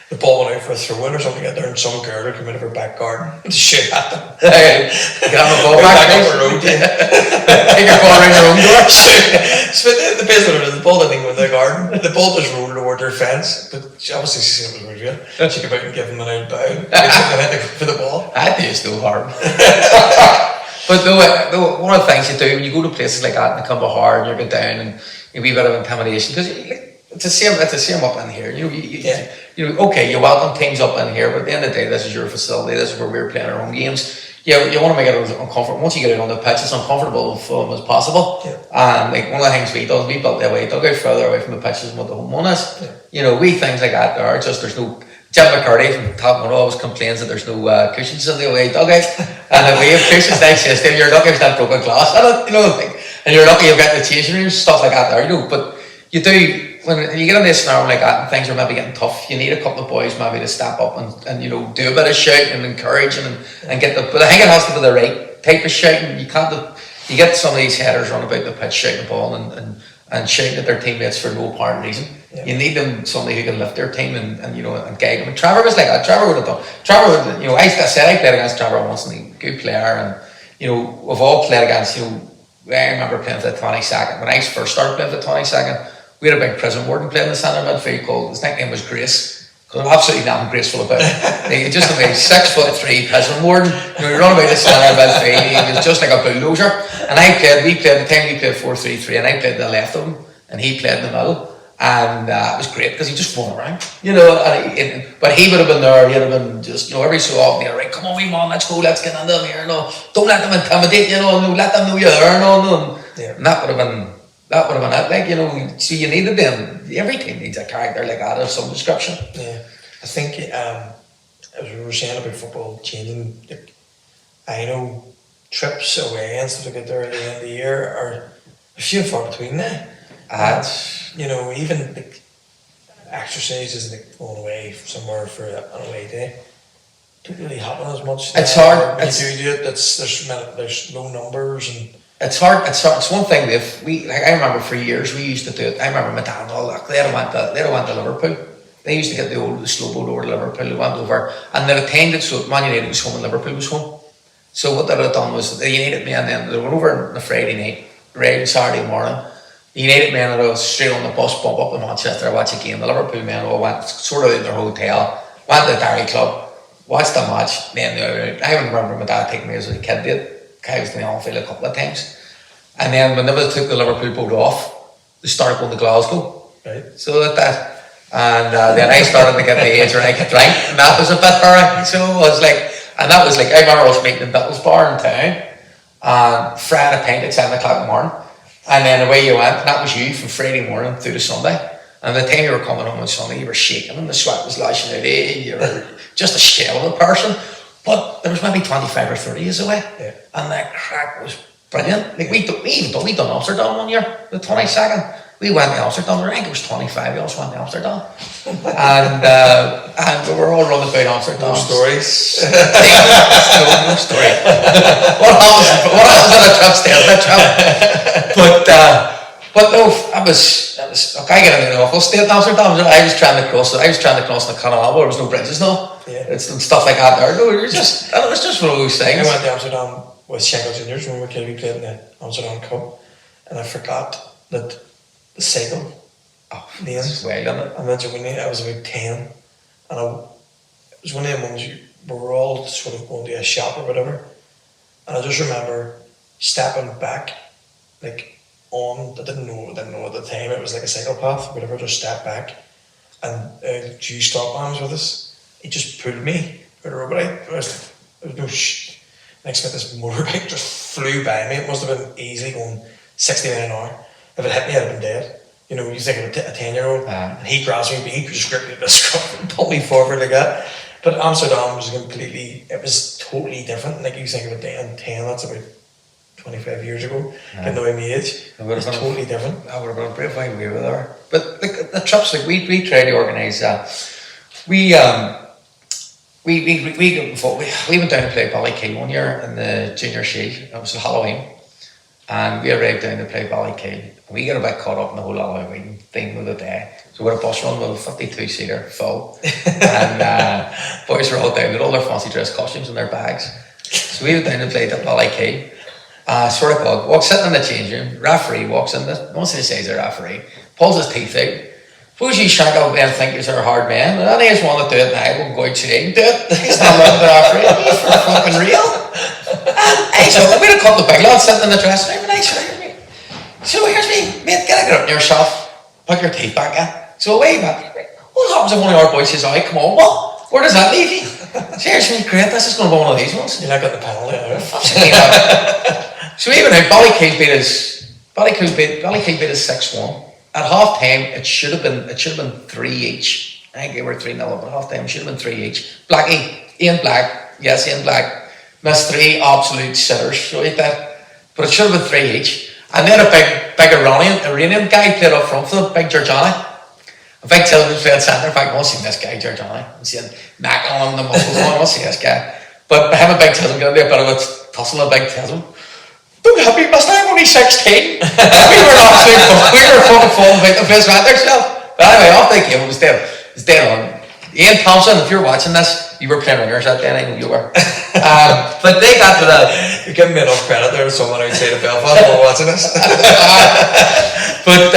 the ball went out for a throw-in or something out there, and some girl would come out of her back garden to shoot at them. Get on the ball back up the road. Take your ball around your own door. So the best one was the ball didn't go in the garden. The ball just rolled toward their fence, but she obviously seen it was real. She came out and gave him an out bow. And had to go for the ball. That is still hard. But though, one of the things you do when you go to places like that and they come to hard and you're going down and a wee bit of intimidation, because it's the same up in here. Okay, you welcome teams up in here, but at the end of the day, this is your facility. This is where we're playing our own games. You want to make it as uncomfortable. Once you get out on the pitch, it's uncomfortable for them as possible. And like one of the things we built the away dugout further away from the pitches than what the home one is. We things like that. There's no. Jim McCurdy from Top One always complains that there's no cushions in the away dugout, and if we have cushions next system, you're lucky if that broken glass in it, and you're lucky you've got the changing rooms, stuff like that there, But you do. When you get in this scenario like that and things are maybe getting tough, you need a couple of boys maybe to step up and do a bit of shouting and encouraging and get but I think it has to be the right type of shouting. You get some of these headers run about the pitch shouting the ball and and shouting at their teammates for no apparent reason. Yeah. You need them, somebody who can lift their team and you know, and guide them. And Trevor was like that. Trevor would have done. Trevor would, you know, I said I played against Trevor once, and he's a good player. And you know, we've all played against. You know, I remember playing for the 22nd when I first started playing for the 22nd. We had a big prison warden playing in the centre midfield called, his nickname was Grace. Because I'm absolutely nothing graceful about it. He just a 6'3" prison warden. You know, he run about the centre midfield. He was just like a bulldozer. And we played the time we played 4-3-3, and I played the left of him, and he played in the middle. And it was great because he just won around, you know. But he would have been there. He'd have been just, you know, every so often, he'd right, come on, wee man, let's go, let's get into them here. No, don't let them intimidate, you know. No, let them know you're there. No. Yeah. And that would have been it. Like, you know, so you needed them. Every team needs a character like that of some description. Yeah, I think as we were saying about football changing, like, I know trips away and stuff like that there at the end of the year are a few and far between now. You know, even like exercises like going away somewhere for an away day don't really happen as much. It's hard. When you do it, there's low numbers and. It's hard. It's one thing. If I remember for years we used to do it. I remember my dad and all that. They went to Liverpool. They used to get the slow boat over to Liverpool. They went over and they attended. So Man United was home and Liverpool was home. So what they had done was the United men then they went over on a Friday night, right on Saturday morning. The United men had straight on the bus, bump up to Manchester, watch a game. The Liverpool men all went sort of in their hotel, went to the Dairy Club, watched the match. Then I remember my dad taking me as a kid did. I was in the Anfield a couple of times. And then whenever they took the Liverpool boat off, they started going to Glasgow. Right. So and then I started to get the age where I could drink, and that was a bit alright. So it was like, and that was like, I remember us meeting in Bittles Bar in town, and Friday a pint at 7 o'clock in the morning. And then away you went, and that was you from Friday morning through to Sunday. And the time you were coming home on Sunday, you were shaking and the sweat was lashing out of you. You were just a shell of a person. But there was maybe 25 or 30 years away, and that crack was brilliant. Like we done Amsterdam one year, the 22nd. We went to Amsterdam. I think it was 25. We also went to Amsterdam, and we were all running about Amsterdam. No stories. No story. What happens on a trip? Stay on that trip. But no, I was. I get into the awful state in Amsterdam. I was trying to cross the canal. There was no bridges, no. Yeah. It's and stuff like that there. No, it was just one of those things. I went to Amsterdam with Shango Juniors when we were kids. We played in the Amsterdam Cup, and I forgot that the cycle lane. And then when I was about 10, and it was one of the ones we were all sort of going to a shop or whatever, and I just remember stepping back, like I didn't know at the time it was like a cycle path, whatever. Just stepped back, and G Stockman was with us. He just pulled me out of the road, but there was no next minute this motorbike just flew by me. It must have been easily going 60 miles an hour. If it hit me, I'd have been dead. You know, you think of a 10-year-old, and he grabs me, but he just gripped me by the scruff and pulled me forward like that. But Amsterdam was it was totally different. Like you think of a 10, that's about 25 years ago, getting away my age. It was totally different. I would have been a brave way we were there. But like the trips, like we try to organise we went down to play Ballykeil one year in the Junior Shield. It was Halloween, and we arrived down to play Ballykeil. We got a bit caught up in the whole Halloween thing of the day. So we had a bus run with a 52-seater full, and boys were all down with all their fancy dress costumes in their bags. So we went down to play Ballykeil. Sort of called, sitting in the change room. Referee walks in. Once he says the referee, pulls his teeth out. Suppose you shank up and think you're a hard man, and then he just want to do it now. I won't go out today and do it. He's not looking at the referee. He's for fucking real. And I said, we had a couple of big lads sitting in the dressing room, and I said, so here's me, mate, get up yourself, put your teeth back in. So away, man. What happens if one of our boys says, "Alright, come on, what? Where does that leave you?" Seriously, great, this is going to be one of these ones. You're not getting the penalty out of it. So even now, Ballykeil beat us 6-1. At half time, it should have been 3 each. I think they were 3-0, but at half time it should have been 3 each. Ian Black missed 3 absolute sitters, so he did. But it should have been 3 each. And then a big Iranian guy played up front for them, big Georgiani. A big Tilden played centre. In fact, I want to see this guy, Georgiani. I'm seeing Mac on him, the muscles on. I want to see this guy. But him and Big Tism got into a bit of a tussle with Big Tism. Don't help me, mister, I'm only 16. We were fucking falling about the place right there, yourself. But anyway, off they came. It was dead on. Ian Thompson, if you're watching this, you were playing ringers that day, I know you were. But they got to that. You're giving me enough credit there to someone outside of Belfast while watching this. But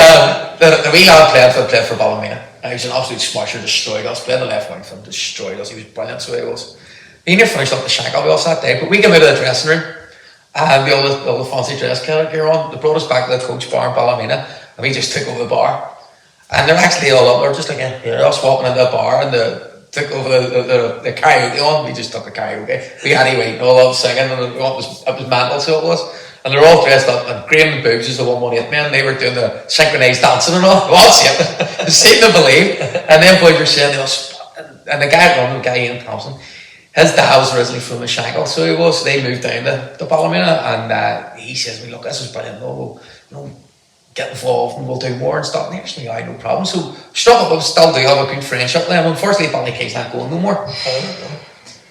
the wee lad played for Ballymena. He was an absolute smasher, destroyed us. Played the left wing for him, destroyed us. He was brilliant, so he was. He nearly finished up the shankle with us that day, but we came out of the dressing room, and all the fancy dress gear on. They brought us back to the coach bar in Ballymena, and we just took over the bar. And they're actually all up there, just like us walking into the bar, and they took over the karaoke on. We just took the karaoke. We had anyway, all up singing, and it was mental, so it was. And they're all dressed up, and Graham and Boobs is the 118 man. They were doing the synchronised dancing and all. Well, that's it. It's seemed to believe. And then boys were saying, and the guy Ian Thompson, his dad was originally from the Shankill, so he was. So they moved down to Ballymena, and he says, "Well, look, this is brilliant. We'll get involved and we'll do more and stuff." And actually, I no problem. So struck up, still do have a good friendship with them. Unfortunately, Ballykee's not going no more.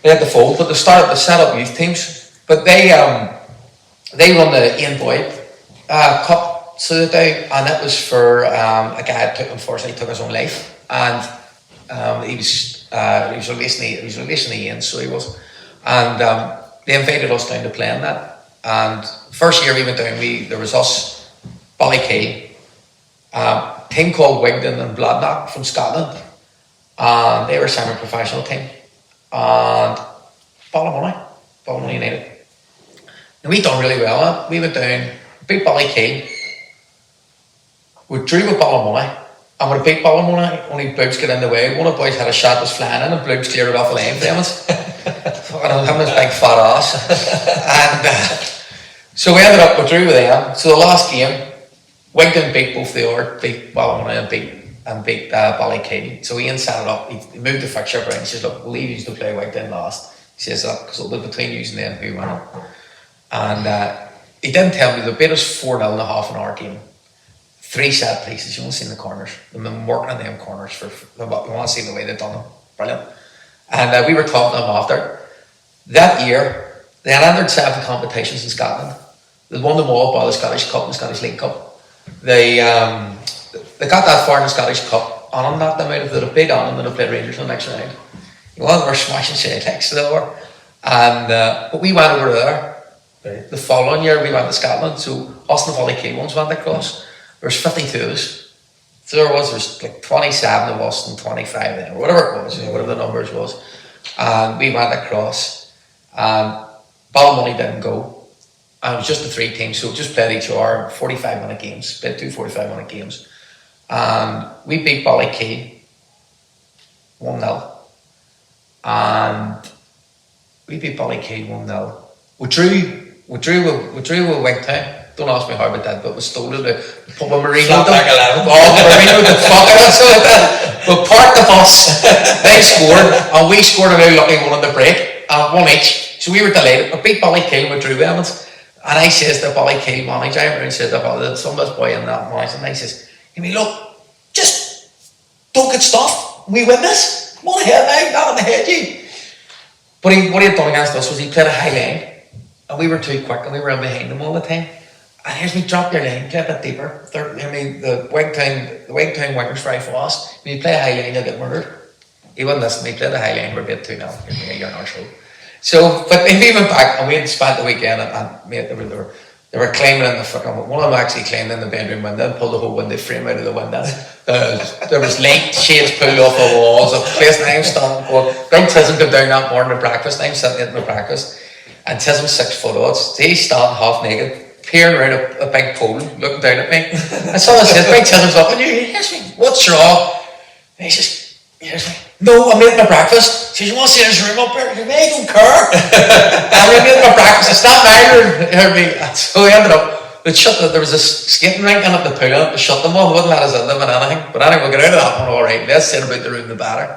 They had to fold, but they set up youth teams. But they run the Ian Boyd Cup, so they do, and it was for a guy that unfortunately took his own life, and he was releasing the Ian, so he was, and they invited us down to play in that. And first year we went down, there was us, Ballykee, team called Wigton and Bladnock from Scotland, and they were a semi-professional team, and Ballymena United. And we done really well. We went down, beat Ballykee, we drew with Ballymena, and we beat Ballymena, only Bloobs got in the way. One of the boys had a shot, was flying in, and Bloobs cleared it off the lane for him. Fucking him his big fat ass. And so we ended up, we drew with them. So the last game, Wigton beat both the order, beat Ballymena and beat Ballykee. So Ian set it up, he moved the fixture around. He says, "Look, we'll leave you to play Wigton last." He says that because it'll be between you and them who won it. And he didn't tell me, they beat us 4-0 in a half an hour game. 3 set pieces, you won't see in the corners. They've been working on them corners you want to see the way they've done them. Brilliant. And we were talking to them after. That year, they had entered 7 competitions in Scotland. They won them all by the Scottish Cup and the Scottish League Cup. They got that far in the Scottish Cup, and on that, they might have beat on them and they played Rangers in the next round. Well, they were smashing Celtics, they were. And, but we went over there. Right. The following year we went to Scotland, so us and the Ballykee ones went across. There was 52 of us. So there was like 27 of us and 25 of them, or whatever it was, whatever the numbers was. And we went across, and Ballymena didn't go. And it was just the 3 teams, so we just played each other 45-minute games, played 2 45-minute games. And we beat Ballykee 1-0. And we beat Ballykee 1-0. We drew with Wigtown. Don't ask me how about that, but we stole it. We Marino the fuck out of it. We parked the bus. They scored, and we scored a very lucky one on the break, 1 each. So we were delighted. We beat Ballykee with Drew Evans, and I says to Ballykee manager, and said about some of this boy in that manager, and I says, "Give me look, just don't get stuffed. We win this. Come on ahead, not on the head, you." But what he had done against us was he played a high line. And we were too quick, and we were in behind them all the time. And here's me, drop your line, play a bit deeper. The Wigtown wingers very fast. When you play a high line, you'll get murdered. He wouldn't listen. We played a high line, we're beat 2-0. You're not sure. So, but then we went back, and we had spent the weekend, and mate, they were climbing in the fucking. One of them actually climbed in the bedroom window and pulled the whole window frame out of the window. There was light shades pulled off the walls. The place, and I'm standing going. Big Tism came down that morning to breakfast. I'm sitting eating my breakfast. And Tism's 6 foot odds. He's standing half naked, peering around a big pole, looking down at me. And someone says, "Big Tism's up on you." He asks me, "What's wrong?" And he says, "No, I'm eating my breakfast." He says, "You want to see this room up here?" I said, "I don't care." I'm eating my breakfast. It's not my room. And so we ended up, there was a skating rink in at the pool, and they shut them all. They wouldn't let us in them and anything. But anyway, we'll get out of that one all right. Let's say about the room the better.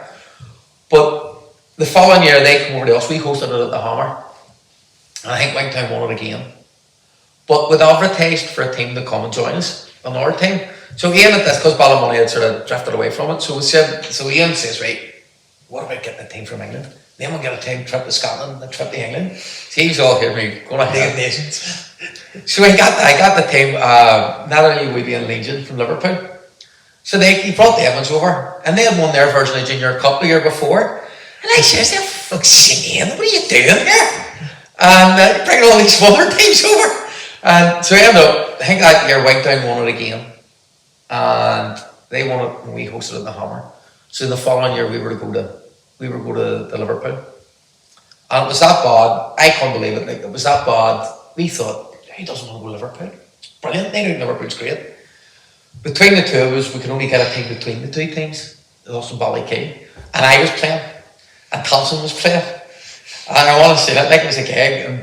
But the following year, they came over to us. We hosted it at the Hammer. And I think Wigtown won it again. But we'd advertised for a team to come and join us, an our team. So Ian at this, because Ballymena had sort of drifted away from it, so Ian says, "Right, what about getting a team from England?" Then we got a time trip to Scotland, a trip to England. So he was all here, me going ahead. Nations. So I got the team, not only would be in Legion from Liverpool. So he brought the Evans over, and they had won their version of Junior Cup the year before. And I says, "For fuck's sake, Ian, what are you doing here?" And bringing all these other teams over. And so I ended up, I think that year Whitetown won it again. And they won it when we hosted it in the Hammer. So the following year we were to go to Liverpool. And it was that bad, I couldn't believe it, like it was that bad. We thought, who doesn't want to go to Liverpool? It's brilliant, they knew Liverpool's great. Between the two of us, we could only get a team between the two teams, us and Ballykey. And I was playing, and Thompson was playing. And I want to say that like it was a gig. And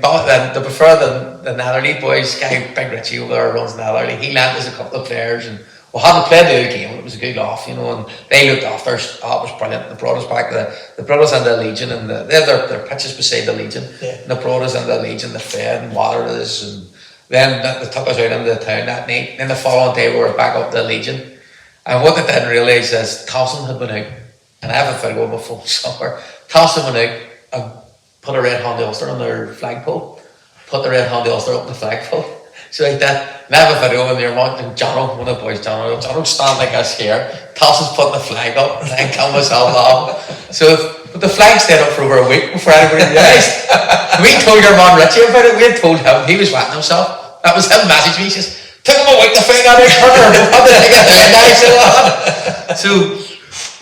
the prefer the Netherly boys, guy Big Richie over there runs Netherly, he lent us a couple of players, and we hadn't played the other game, it was a good laugh, you know, and they looked after us. Oh, it was brilliant. They brought us back, they brought us into the Legion, and they had their pitches beside the Legion, and they brought us into the Legion, they fed and watered us, and then they took us out into the town that night. Then the following day we were back up to the Legion, and what they didn't realise is Thompson had been out, and I have a photo on my phone somewhere. Thompson went out and put a red Honda Ulster on their flagpole, put the red Honda Ulster up on the flagpole. So like that, and I have a video in there, and Jono, one of the boys, Jono stand like us here, Thompson's putting the flag up, and I kill myself off. But the flag stayed up for over a week before anybody realised. We told your man Richie about it, we had told him, he was wetting himself. That was him messaging me, he says, took him a week to find out So,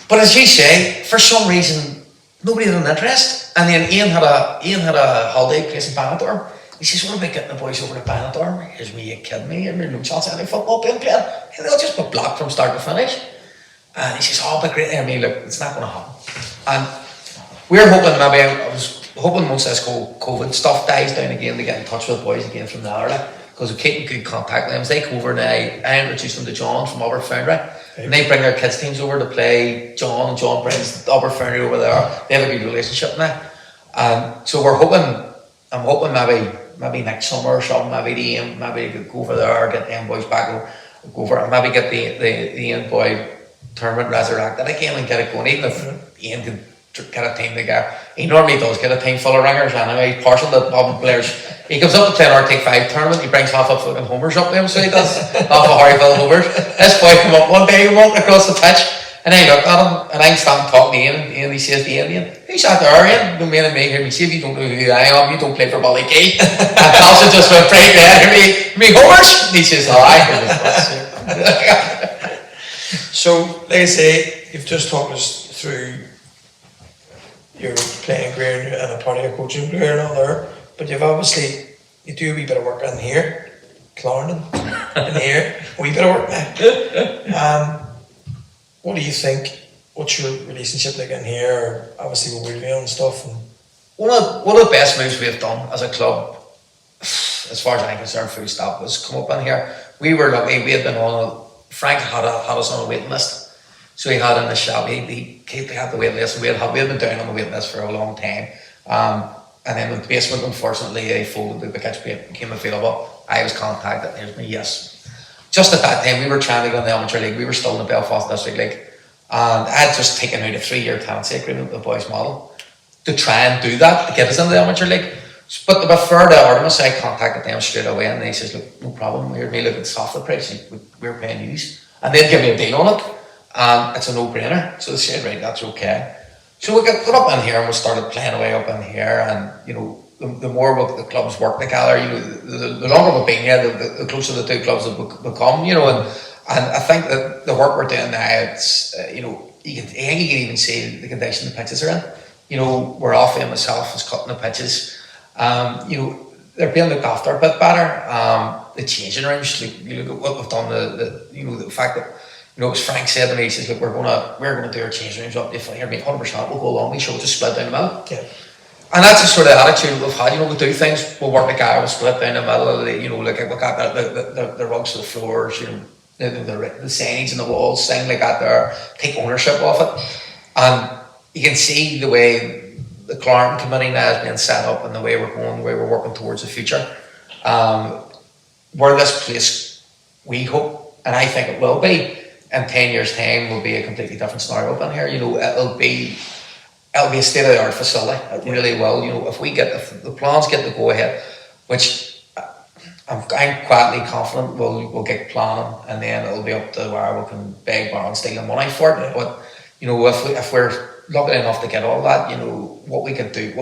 but as you say, for some reason, nobody had an interest. And then Ian had a holiday place in Banador. He says, what about getting the boys over to Banador? He says, are you kidding me? There's no chance of any football being played. They'll just be blocked from start to finish. And he says, oh, but great. I mean, look, it's not going to happen. And we're hoping, maybe, I was hoping once this whole COVID stuff dies down again, to get in touch with the boys again from Netherlands, because we keep in good contact with them. They come over now, I introduced them to John from Upper Foundry, and they bring their kids' teams over to play John, and John brings the Upper Foundry over there. They have a good relationship now. So I'm hoping maybe next summer or something, maybe go over there, get them boys back, go over and maybe get the Ian boy tournament resurrected again and get it going. Even if Ian can get a team together, he normally does get a team full of ringers anyway. He's partial to the players. He comes up to play an Arctic 5 tournament, he brings half a fucking homers up to him, so he does half a Harryville homers. This boy come up one day, he walked across the pitch, and I looked at him, and I'm standing talking to Ian, and he says to Ian, who's that there, Ian? No man and me here, me see if you don't know who I am, you don't play for Ballykey. And Thompson just went right there, me homers? And he says, aye. So, like I say, you've just talked us through your playing career and a part of your coaching career and all there, but you do a wee bit of work in here, Clarendon, in here, a wee bit of work now. What do you think? What's your relationship like in here? Obviously with Wheelville and stuff. And one of the best moves we've done as a club, as far as I'm concerned, full stop, was come up in here. We were lucky, we had been Frank had us on a waiting list. So he had in the shop, he had the waiting list, and we had been down on the waiting list for a long time. And then when the basement, unfortunately, they folded, the pitch became available. I was contacted, and here's me, yes. Just at that time, we were trying to go in the amateur league. We were still in the Belfast District League. And I had just taken out a 3-year tenancy agreement with the boys model to try and do that, to get us into the amateur league. But to be fair to Artemis, I contacted them straight away, and they says, look, no problem, here's me looking soft the price, we're paying yous. And they'd give me a deal on it. And it's a no-brainer. So they said, right, that's okay. So we got up in here and we started playing away up in here, and you know, the more the clubs work together, you know, the longer we've been here, the closer the two clubs have become, you know, and I think that the work we're doing now, it's you know, you can even see the condition the pitches are in. You know, where Alfie and myself is cutting the pitches. You know, they're being looked after a bit better. The changing rooms, like, you look at what we've done, you know, the fact that, you know, as Frank said to me, he says, look, we're gonna do our changing rooms up. If I hear me 100%, we'll go along. We should just split down the middle. Yeah. And that's the sort of attitude we've had. You know, we do things, we'll work together, we'll split down the middle. You know, like we got the rugs to the floors, you know, the signage and the walls, things like that there. Take ownership of it, and you can see the way the Clarendon committee now has been set up, and the way we're going, the way we're working towards the future. Where this place, we hope, and I think it will be, in 10 years' time, will be a completely different scenario up in here. You know, it'll be it'll be a state of the art facility. It really will. You know, if the plans get to go ahead, which I'm quietly confident we'll get planning, and then it'll be up to where we can beg, borrow, and steal the money for it. But you know, if we're lucky enough to get all that, you know, what we could get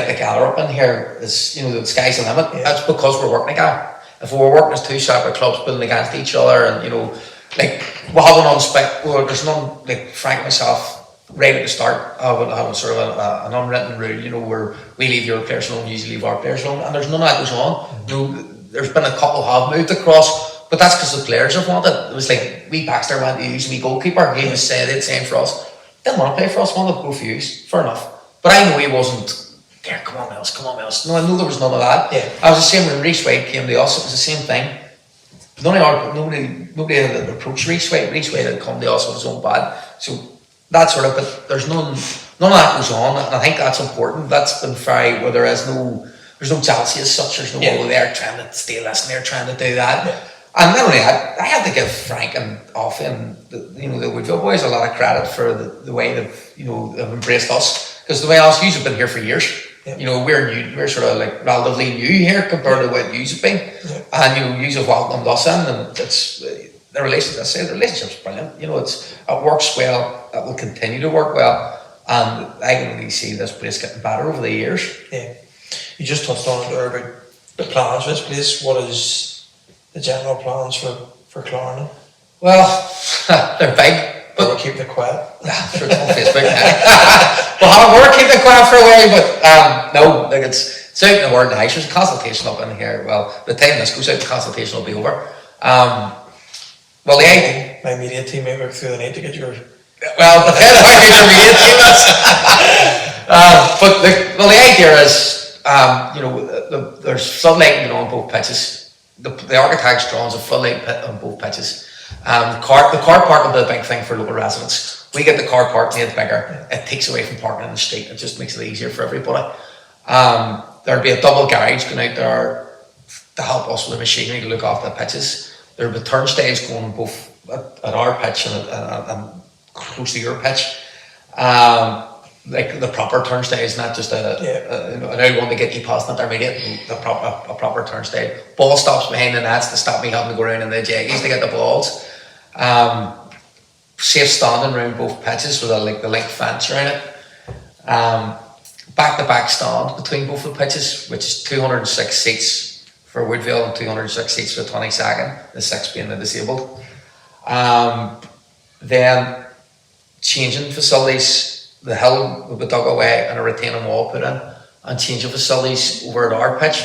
together up in here is, you know, the sky's the limit. That's because we're working together. If we were working as two separate clubs building against each other, and you know, like we have there's none, like Frank and myself, right at the start, I would have a sort of an unwritten rule, you know, where we leave your players alone, you leave our players alone, and there's none of that goes on. You know, there's been a couple have moved across, but that's because the players have wanted. It was like, we Baxter went to use me goalkeeper, he was saying it, same for us. Didn't want to play for us, wanted to go for you, fair enough. But I know he wasn't, there, come on Mills. No, I know there was none of that. I was the same when Reece White came to us, it was the same thing. Nobody had approached Reece White. Reece White had come to us with his own bad. So that sort of, but there's none of that goes on, and I think that's important. That's been very, where there's no jealousy as such. There's no, oh, they're trying to steal this and they're trying to do that. And not only that, I have to give Frank and Offie and the Woodville boys a lot of credit for the way they've embraced us, because the way else, you've been here for years. You know, we're new, we're sort of like relatively new here compared to what you've been, and you know, you have welcomed us in, and it's the relationship's brilliant. You know, it works well. It will continue to work well, and I can really see this place getting better over the years. Yeah, you just touched on it there about the plans for this place. What is the general plans for Clarendon? Well, they're big. But we're keeping it quiet. Sure, it's on Facebook now. We're keeping it quiet for a while, but no, like it's out in the word nice. There's a consultation up in here. Well, the time this goes out, the consultation will be over. Well, my media team may work through the night to get your. Well, depending on your media team is. But the idea is, there's floodlighting on both pitches. The architect's drawings a floodlight pit on both pitches. The car park will be a big thing for local residents. We get the car park made bigger. It takes away from parking in the street. It just makes it easier for everybody. There'll be a double garage going out there to help us with the machinery to look after the pitches. There'll be turnstiles going both at our pitch and close to your pitch. Like the proper turnstiles, not just an old one to get you past intermediate. A proper turnstile. Ball stops behind the nets to stop me having to go around in the jaggies to get the balls. Safe standing around both pitches with the link fence around it. Back-to-back stand between both the pitches, which is 206 seats for Woodville and 206 seats for the 22nd, the 6 being the disabled. Then changing facilities. The hill will be dug away and a retaining wall put in, and changing facilities over at our pitch,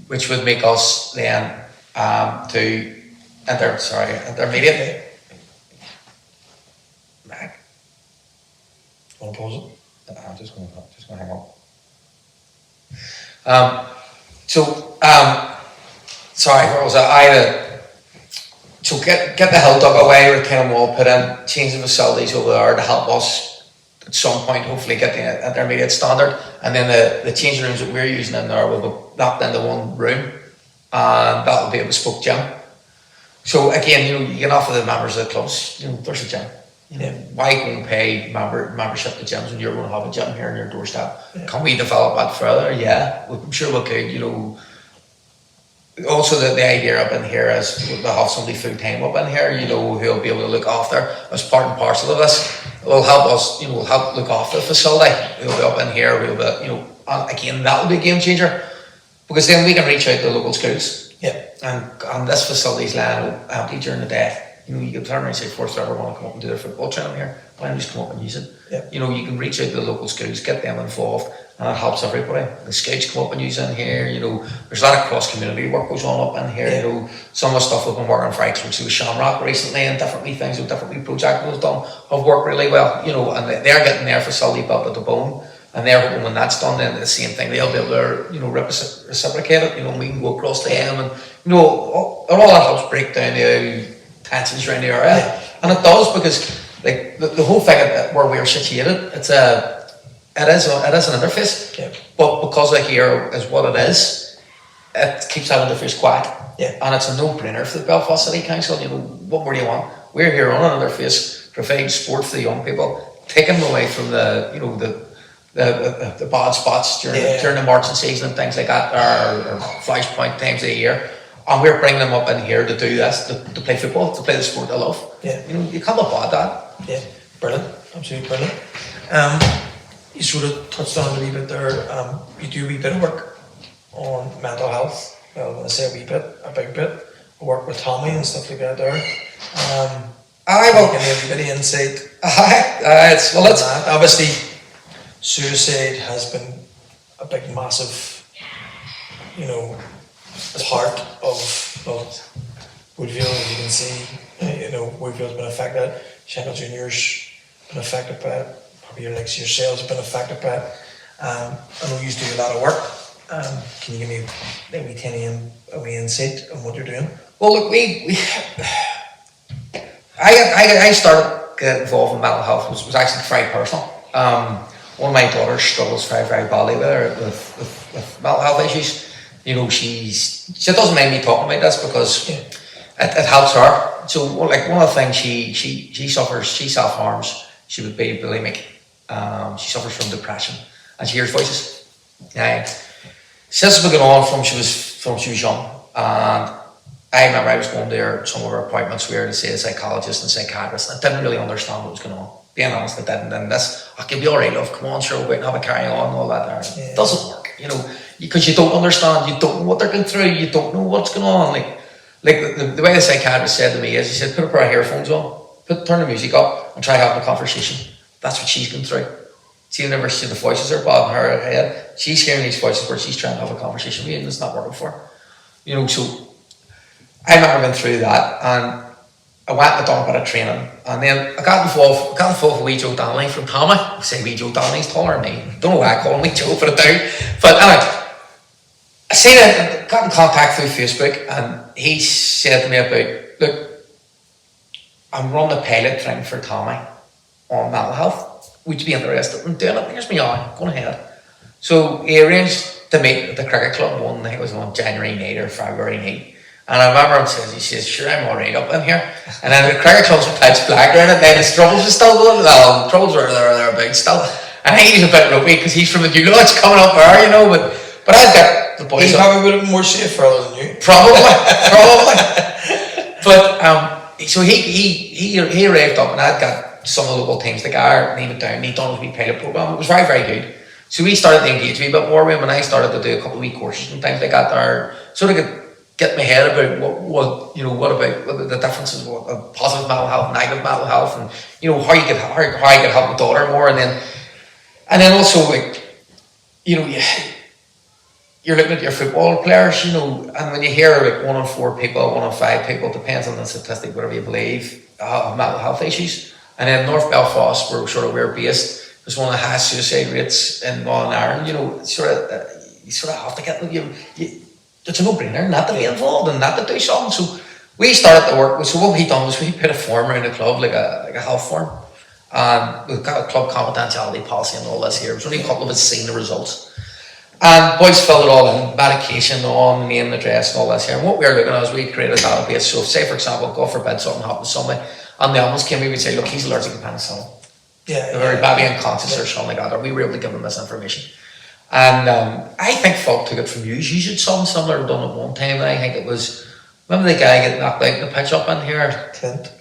which would make us then to intermediate. Mag. Want to pause it? I'm just going to hang up. Sorry, where was I? So get the hill dug away, retaining wall put in, change the facilities over there to help us at some point hopefully get the intermediate standard, and then the changing rooms that we're using in there will be knocked into one room, and that'll be a bespoke gym. So again, you can offer the members of the clubs, there's a gym. Why go and pay membership to gyms when you're going to have a gym here on your doorstep? Can we develop that further? Yeah, I'm sure we could. Also, the idea up in here is to have somebody full time up in here, who'll be able to look after as part and parcel of this. It will help us, will help look after the facility. We'll be up in here, and again, that'll be a game changer, because then we can reach out to the local schools. And this facility's lying empty during the day. You can turn around and say, "Force ever want to come up and do their football training here? Why don't you just come up and use it?" You can reach out to the local schools, get them involved, and it helps everybody. The scouts come up and use in here. There's a lot of cross community work goes on up in here. Some of the stuff we've been working very closely with Shamrock recently, and different things with different projects we've done have worked really well. And they're getting their facility built at the bone, and they're hoping when that's done, then the same thing they'll be able to reciprocate it. We can go across to them, and all that helps break down the tensions around the area, and it does, because the whole thing where we're situated, it is an interface, but because of here is what it is, it keeps that interface quiet, and it's a no-brainer for the Belfast City Council. What more do you want? We're here on an interface, providing sport for the young people, taking them away from the, you know, the bad spots during the marching season and things like that, or flashpoint times of the year. And we're bringing them up in here to do this, to play football, to play the sport they love. Yeah. You know, you can't look bad at that. Yeah, brilliant, absolutely brilliant. You sort of touched on it a wee bit there. You do a wee bit of work on mental health. Well, when I say a wee bit, a big bit. I work with Tommy and stuff like that there. I will. Give me a wee bit of insight. It's Obviously, suicide has been a big, massive, you know, part of Woodville, as you can see. You know, Woodville's been affected. Shankill Junior's been affected by it. Probably your legs yourselves have been affected by it. I know you do a lot of work. Can you give me maybe 10 a.m. a wee insight on what you're doing? Well, look, I started getting involved in mental health was actually very personal. One of my daughters struggles very, very badly with mental health issues. You know, she doesn't mind me talking about this because it helps her. So, like, one of the things she suffers, she self-harms. She would be bulimic. She suffers from depression, and she hears voices. Since it's been going on from she was young, and I remember I was going to some of her appointments where to see a psychologist and psychiatrist, and I didn't really understand what was going on. Being honest, I didn't. And this, I could be alright, love. Come on, sure, we'll go out and have a carry on and all that. It doesn't work, you know, because you don't understand. You don't know what they're going through. You don't know what's going on. Like the way the psychiatrist said to me is, he said, put a pair of earphones on, turn the music up, and try having a conversation. That's what she's going through. See, whenever she the voices are bobbing her head, she's hearing these voices where she's trying to have a conversation with you, and it's not working for her. You know, so I remember going through that, and I went and done a bit of training, and then I got involved with wee Joe Donnelly from Tommy. I say wee Joe Donnelly's taller than me. Don't know why I call him wee Joe, but I do. But anyway, I seen it, got in contact through Facebook, and he said to me about, look, I'm running a pilot thing for Tommy on mental health. Would you be interested in doing it? Here's me on, going ahead. So he arranged to meet at the cricket club one, I think it was on January night or February night. And I remember him he says, sure, I'm alright up in here. And then the cricket club's pitch black around it, then the Troubles was still going. Well, the Troubles were there big still. And he's a bit ropey because he's from the New Lodge coming up there, you know, but I'd get the boys. He probably would have been more safe rather than you. Probably. But so he arrived up, and I'd got some of the local teams, the guy, name it down, and he'd done his wee pilot program. It was very, very good. So we started to engage a bit more with him, and I started to do a couple of wee courses and things like that there, sort of get my head about what about the differences, what positive mental health, negative mental health, and you know how I could help my daughter more, and then also, like, you know, you're looking at your football players, you know, and when you hear like 1 in 4 people, 1 in 5 people, depends on the statistic, whatever you believe, have mental health issues. And in North Belfast, where we're based, there's one of the highest suicide rates in Northern Ireland. You know, you sort of have to get it's a no-brainer not to be involved and not to do something. So we started to work. So what we done was we put a form around the club, like a health form, and we've got a club confidentiality policy and all this here. There's only a couple of us seen the results. And boys filled it all in, medication on, name, address, and all this here. And what we were looking at is we created a database. So, say for example, God forbid something happened to somebody, and the ambulance came, we would say, look, he's allergic to penicillin. They're very badly unconscious or something like that. Or we were able to give them this information. And I think folk took it from you. You should something similar done at one time. I think it was, remember the guy getting knocked out in the pitch up in here?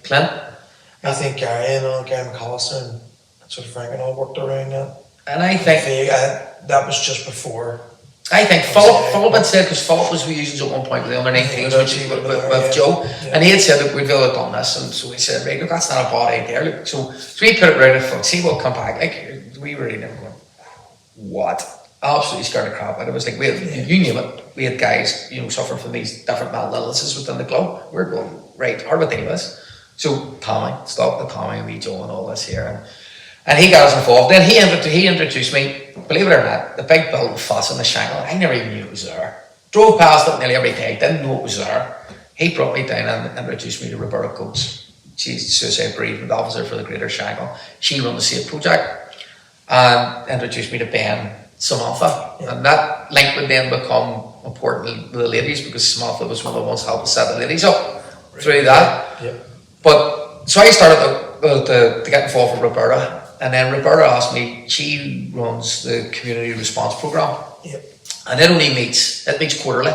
Clint. I think Gary McAllister and sort of Frank and all worked around that. And I think that was just before. I think Philip had said, because Philip was using at one point with the under 19s with Joe, and he had said that we'd have done this, and so we said, right, look, that's not a bad idea. Look, so we put it right at front, see what come back. Like, we were never going, what? Absolutely scared the crap out. It was like, you name it, we had guys, you know, suffering from these different mental illnesses within the club. We're going, right, hard with any of this. So Tommy, and me, Joe, and all this here, and he got us involved. Then he introduced me, believe it or not, the big building fuss in the Shankill. I never even knew it was there. Drove past it nearly every day, didn't know it was there. He brought me down and introduced me to Roberta Coates. She's suicide bereavement officer for the Greater Shankill. She run the SAFE project and introduced me to Ben, Samantha. Yeah. And that link would then become important with the ladies, because Samantha was one of the ones helping set the ladies up through that. Yeah. But so I started to get involved with Roberta. And then Roberta asked me, she runs the community response program, Yeah. and it meets quarterly.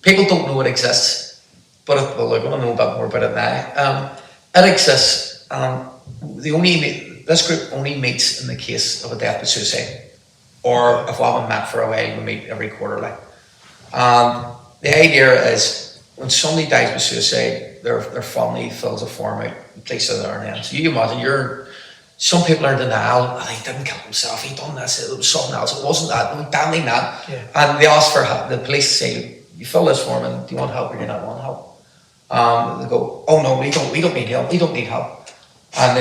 People don't know it exists, but well, they're going to know a bit more about it now. It exists. This group only meets in the case of a death by suicide, or if we haven't met for a while, we meet every quarterly. The idea is when somebody dies by suicide, their family fills a form out and places it on their name. So you imagine some people are in denial, and he didn't kill himself, he done this, it was something else, it wasn't that, no, damn that. Yeah. And they ask for help. The police say, you fill this form and do you want help or do you not want help? They go, oh no, we don't need help, we don't need help. And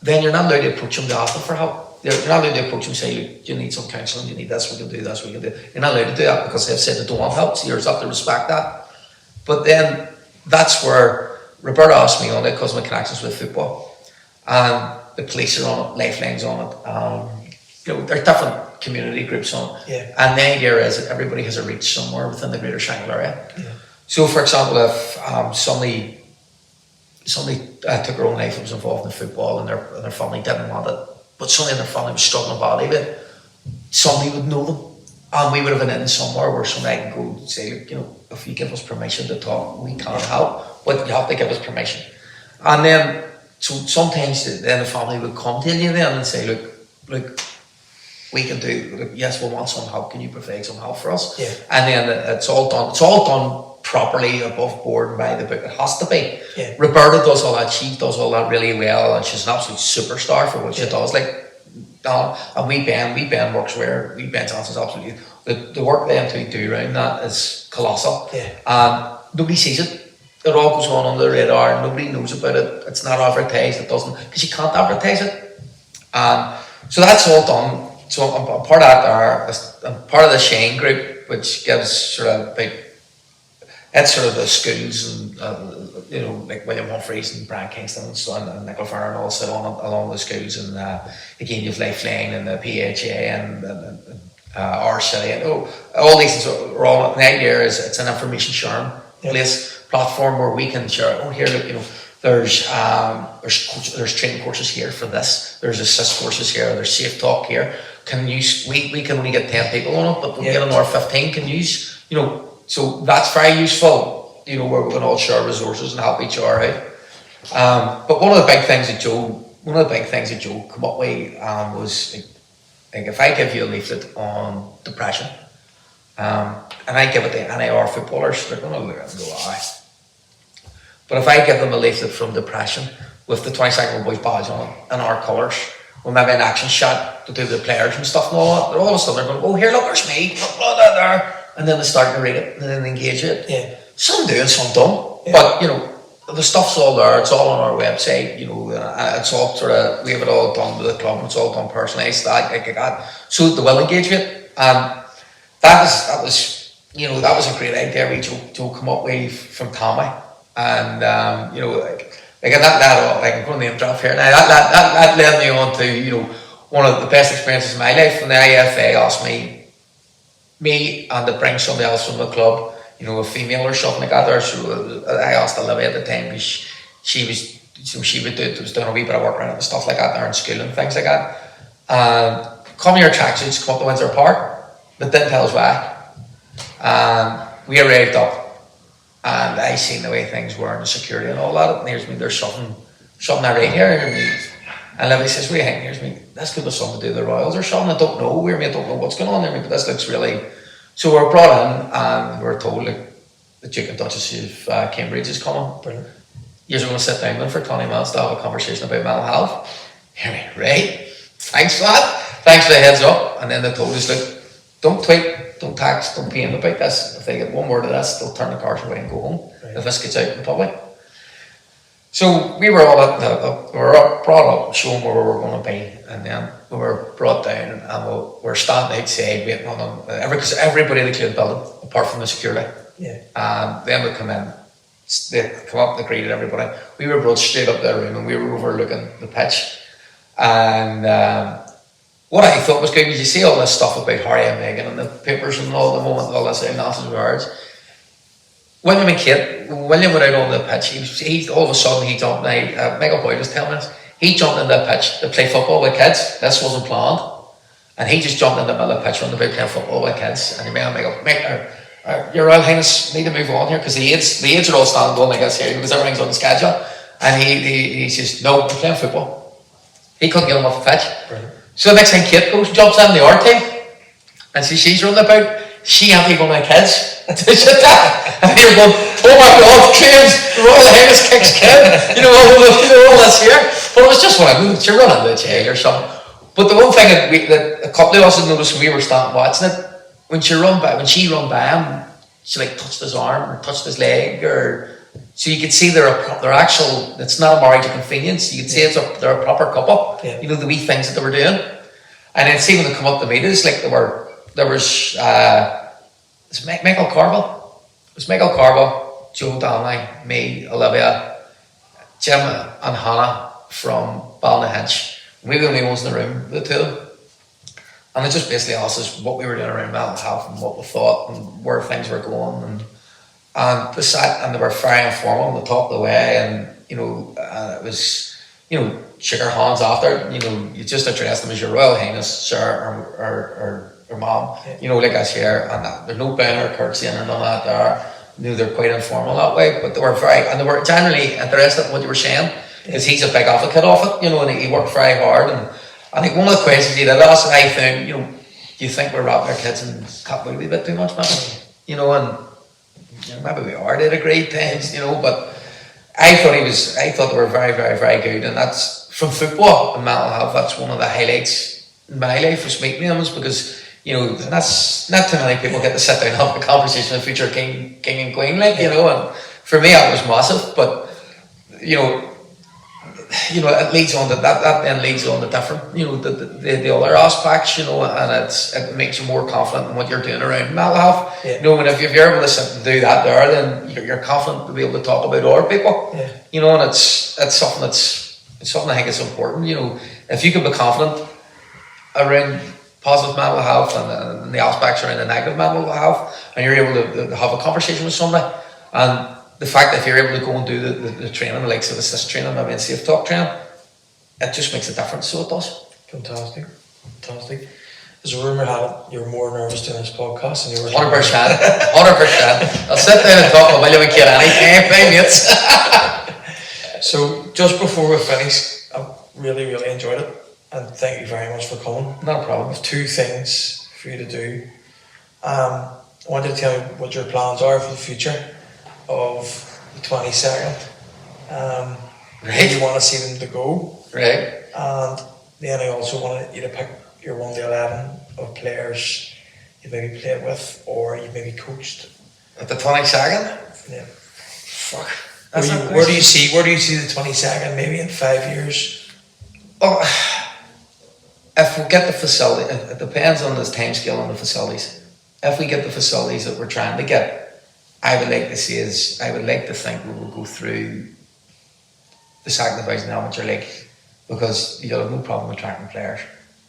then you're not allowed to approach them to ask them for help. You're not allowed to approach them and say, look, you need some counselling, you need this, we can do this, we can do. You're not allowed to do that because they've said they don't want help, so you have to respect that. But then that's where Roberta asked me on it because of my connections with football. And the police are on it, Lifeline's on it. There are different community groups on it. Yeah. And the idea is that everybody has a reach somewhere within the Greater Shankill area. Yeah. So, for example, if somebody took their own life and was involved in football and their family didn't want it, but somebody in their family was struggling badly with it, somebody would know them. And we would have been in somewhere where somebody can go and say, look, if you give us permission to talk, we can't help, but you have to give us permission. And then, so sometimes then the family would come to you then and say, look, we can do, yes, we want some help, can you provide some help for us? Yeah. And then it's all done properly, above board and by the book. It has to be. Yeah. Roberta does all that, she does all that really well, and she's an absolute superstar for what she does. And Ben works where Ben Johnson's absolutely, the work them two do around that is colossal. Yeah. And nobody sees it. It all goes on under the radar. Nobody knows about it. It's not advertised. It doesn't, because you can't advertise it. So that's all done. So I'm part of that there. I'm part of the Shane group, which gives sort of it's sort of the schools and like William Humphreys and Brian Kingston and Nicola Farron all sit along the schools, and again you've Lifeline and the PHA and our city and all these things are all. The idea is it's an information sharing platform where we can share. Oh, here, look, there's training courses here for this. There's assist courses here. There's safe talk here. We can only get 10 people on it, but we get another 15 can use. So that's very useful. Where we can all share resources and help each other out. But one of the big things that Joe came up with was like if I give you a leaflet on depression, and I give it to any of our footballers, they're going to look at it and go, aye. But if I give them a leaflet from depression with the 22nd boys badge on it and our colours, or maybe an action shot to do the players and stuff and all that, they're all of a sudden they're going, oh, here, look, there's me, look, there. And then they start to read it and then they engage it. Yeah. Some do and some don't. Yeah. But, the stuff's all there, it's all on our website, it's all sort of, we have it all done with the club, it's all done personalised, that. So they will engage with it. And that was a great idea Joe come up with from Tommy. And, and that led on, I'm going to name drop here now, that led me on to, one of the best experiences of my life when the IFA asked me and to bring somebody else from the club, a female or something like that there. So I asked Olivia at the time because she was doing a wee bit of work around it and stuff like that there in school and things like that. Come your tracksuits, come up to Windsor Park, but didn't tell us why. We arrived up and I seen the way things were and the security and all that. And here's me, there's something right here. And Olivia says, what do you think? Here's me, this could have something to do with the Royals or something. I don't know. I don't know what's going on there, but this looks really. So we're brought in and we're told the Duke and Duchess of Cambridge is coming. Brilliant. You're going to sit down with them for 20 minutes to have a conversation about mental health. Hear me, right? Thanks for that. Thanks for the heads up. And then they told us, look, don't tweet, don't text, don't PM about this. If they get one word of this, they'll turn the cars away and go home. Right. If this gets out in the public. So we were all brought up, showing where we were going to be, and then we were brought down, and we were standing outside waiting on them. Because everybody in the club building, apart from the security, then would come in. They come up, they greeted everybody. We were brought straight up their room, and we were overlooking the pitch. And what I thought was good was you see all this stuff about Harry and Meghan and the papers and all the moment, all this nonsense words. William and Kate, William went out on the pitch. He all of a sudden he jumped. Michael Boyd was telling us He jumped in the pitch to play football with kids. This wasn't planned. And he just jumped in the middle of the pitch running about playing football with kids. And he made me go, mate, Your Royal Highness, need to move on here because the aides are all standing going like this here because everything's on schedule. And he says, no, we're playing football. He couldn't get him off the pitch. Brilliant. So the next thing Kate goes, jumps in the R team. And she's running about. She ain't even my kids. And you're going, oh my God, claims Royal Highness kicks kid. All this here. But it was just one of them. You're running the jail or something. But the one thing that a couple of us had noticed when we were standing watching it, when she run by him, she like touched his arm or touched his leg, or so you could see they're actual. It's not a marriage of convenience. You could see they're a proper couple. Yeah. The wee things that they were doing, and then see when they come up to meet us, like there was Michael Carville. It was Michael Carville, Joe Donnelly, me, Olivia, Jim, and Hannah from Ballynahinch. We were the only ones in the room, the two of them. And they just basically asked us what we were doing around mental health and what we thought and where things were going. And they sat and they were very informal on the top of the way. And, it was, shook our hands after. You just addressed them as your Royal Highness, sir, or mom, like us here. And there's no bowing or curtsying or none of that there. They're quite informal that way. But they were generally interested in what you were saying. Because he's a big advocate of it, and he worked very hard. And I think one of the questions he did ask, I think, do you think we're wrapping our kids in cat movie a bit too much, maybe? And maybe we are to a great times, but I thought they were very, very, very good. And that's from football and mental health. That's one of the highlights in my life was meeting them, because that's not too many people get to sit down and have a conversation with future king and queen, and for me that was massive. But it leads on to that then leads on to different, the other aspects, and it makes you more confident in what you're doing around mental health. Yeah. And if you're able to sit and do that there, then you're confident to be able to talk about other people. Yeah. And it's something I think is important. If you can be confident around positive mental health and the aspects around the negative mental health, and you're able to have a conversation with somebody, and the fact that if you're able to go and do the training, like assist training, maybe in safe talk training, it just makes a difference. So it does. Fantastic. There's a rumour had you're more nervous doing this podcast than you were. 100%. I'll sit down and talk about we get anything, mates. So just before we finish, I really, really enjoyed it, and thank you very much for coming. No problem. I have 2 things for you to do. I wanted to tell you what your plans are for the future of the 22nd. Right. You want to see them to go. Right. And then I also wanted you to pick your 1 to 11 of players you maybe played with or you maybe coached. At the 22nd? Yeah. Fuck. Where do you see the 22nd maybe in 5 years? Oh, if we get the facility, it depends on the time scale on the facilities. If we get the facilities that we're trying to get, I would like to think we will go through the second division amateur league, because you'll have no problem attracting players.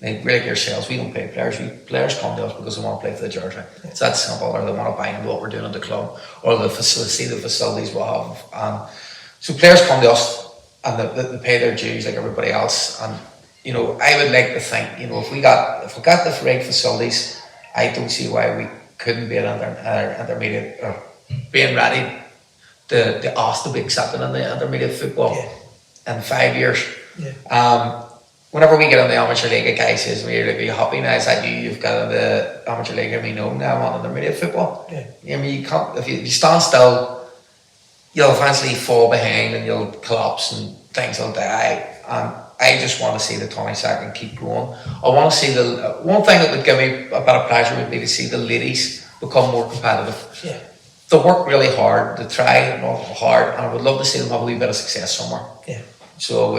Like yourselves, we don't pay players. Players come to us because they want to play for the jersey. It's that simple, or they want to buy into what we're doing at the club, or the facilities we'll have. So players come to us and they pay their dues like everybody else. And I would like to think, if we got the right facilities, I don't see why we couldn't be at intermediate or being ready to ask to be accepted in the intermediate football in 5 years. Yeah. Whenever we get in the amateur league, a guy says to me, "Are you happy now?" I said, "You've got in the amateur league." I mean, no, now I'm on intermediate football. Yeah. I mean, you can't, if you stand still, you'll eventually fall behind and you'll collapse and things will die. And I just want to see the 22nd keep growing. I want to see one thing that would give me a bit of pleasure would be to see the ladies become more competitive. Yeah. They work really hard, they try hard, and I would love to see them have a wee bit of success somewhere. Yeah. So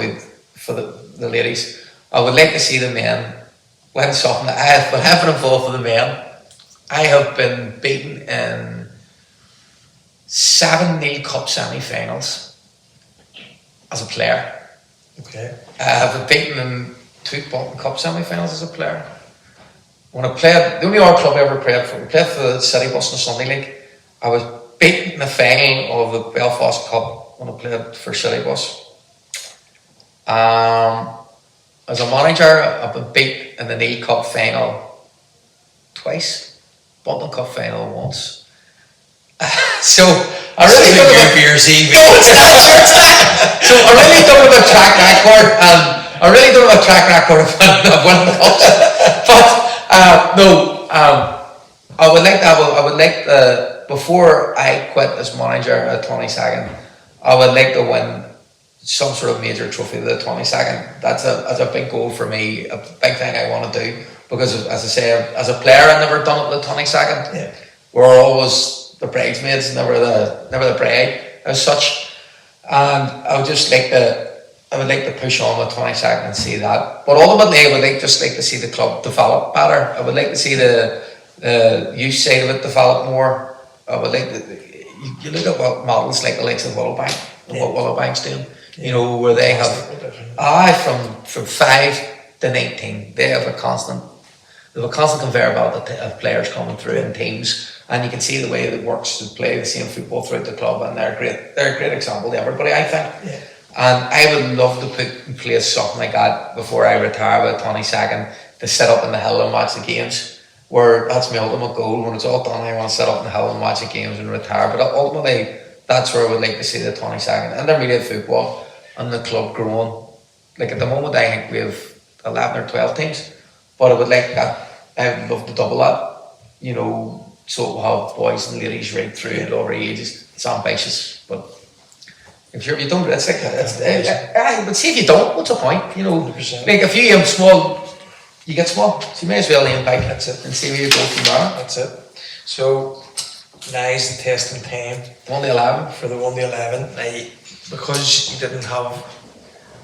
for the ladies, I would like to see the men win something. I have been involved with the men. I have been beaten in 7 Neil Cup semi-finals as a player. Okay. I have been beaten in 2 Bolton Cup semi-finals as a player. When I played, the only other club I ever played for, we played for the City Bus in the Sunday League. I was beaten in the final of the Belfast Cup when I played for City Bus. As a manager, I've been beat in the Neil Cup final twice, Bunton Cup final once. So I really don't have for your CV. So I really don't have a track record, of winning cups. But no, I would like that. I would like before I quit as manager at 22nd, I would like to win some sort of major trophy the 22nd. That's a big goal for me, a big thing I want to do, because as I say, as a player I never done it the 22nd. Yeah. We're always the bridesmaids, never the bride as such. And I would like to push on the 22nd and see that. But ultimately I would just like to see the club develop better. I would like to see the youth side of it develop more. I would like to, you look at what models like the likes of Willowbank and what Willowbank's doing. You know, where they have from 5 to 19, they have a constant conveyor belt of players coming through in teams, and you can see the way it works to play the same football throughout the club, and they're a great example to everybody, I think. Yeah. And I would love to put in place something like that before I retire by the 22nd, to sit up in the hill and watch the games, where that's my ultimate goal. When it's all done, I want to sit up in the hill and watch the games and retire. But ultimately, that's where I would like to see the 22nd intermediate football and the club growing. Like at the moment, I think we have 11 or 12 teams, but I would like that. I would love to double that, you know, so we'll have boys and ladies right through at all ages. It's ambitious, but if you don't, it's like but see if you don't, what's the point? You know, 100%. like if you aim small, you get small. So you may as well aim big. That's it, and see where you go from there. That's it. So now is the testing time 1 to 11. for the 1 to 11. Now, because you didn't have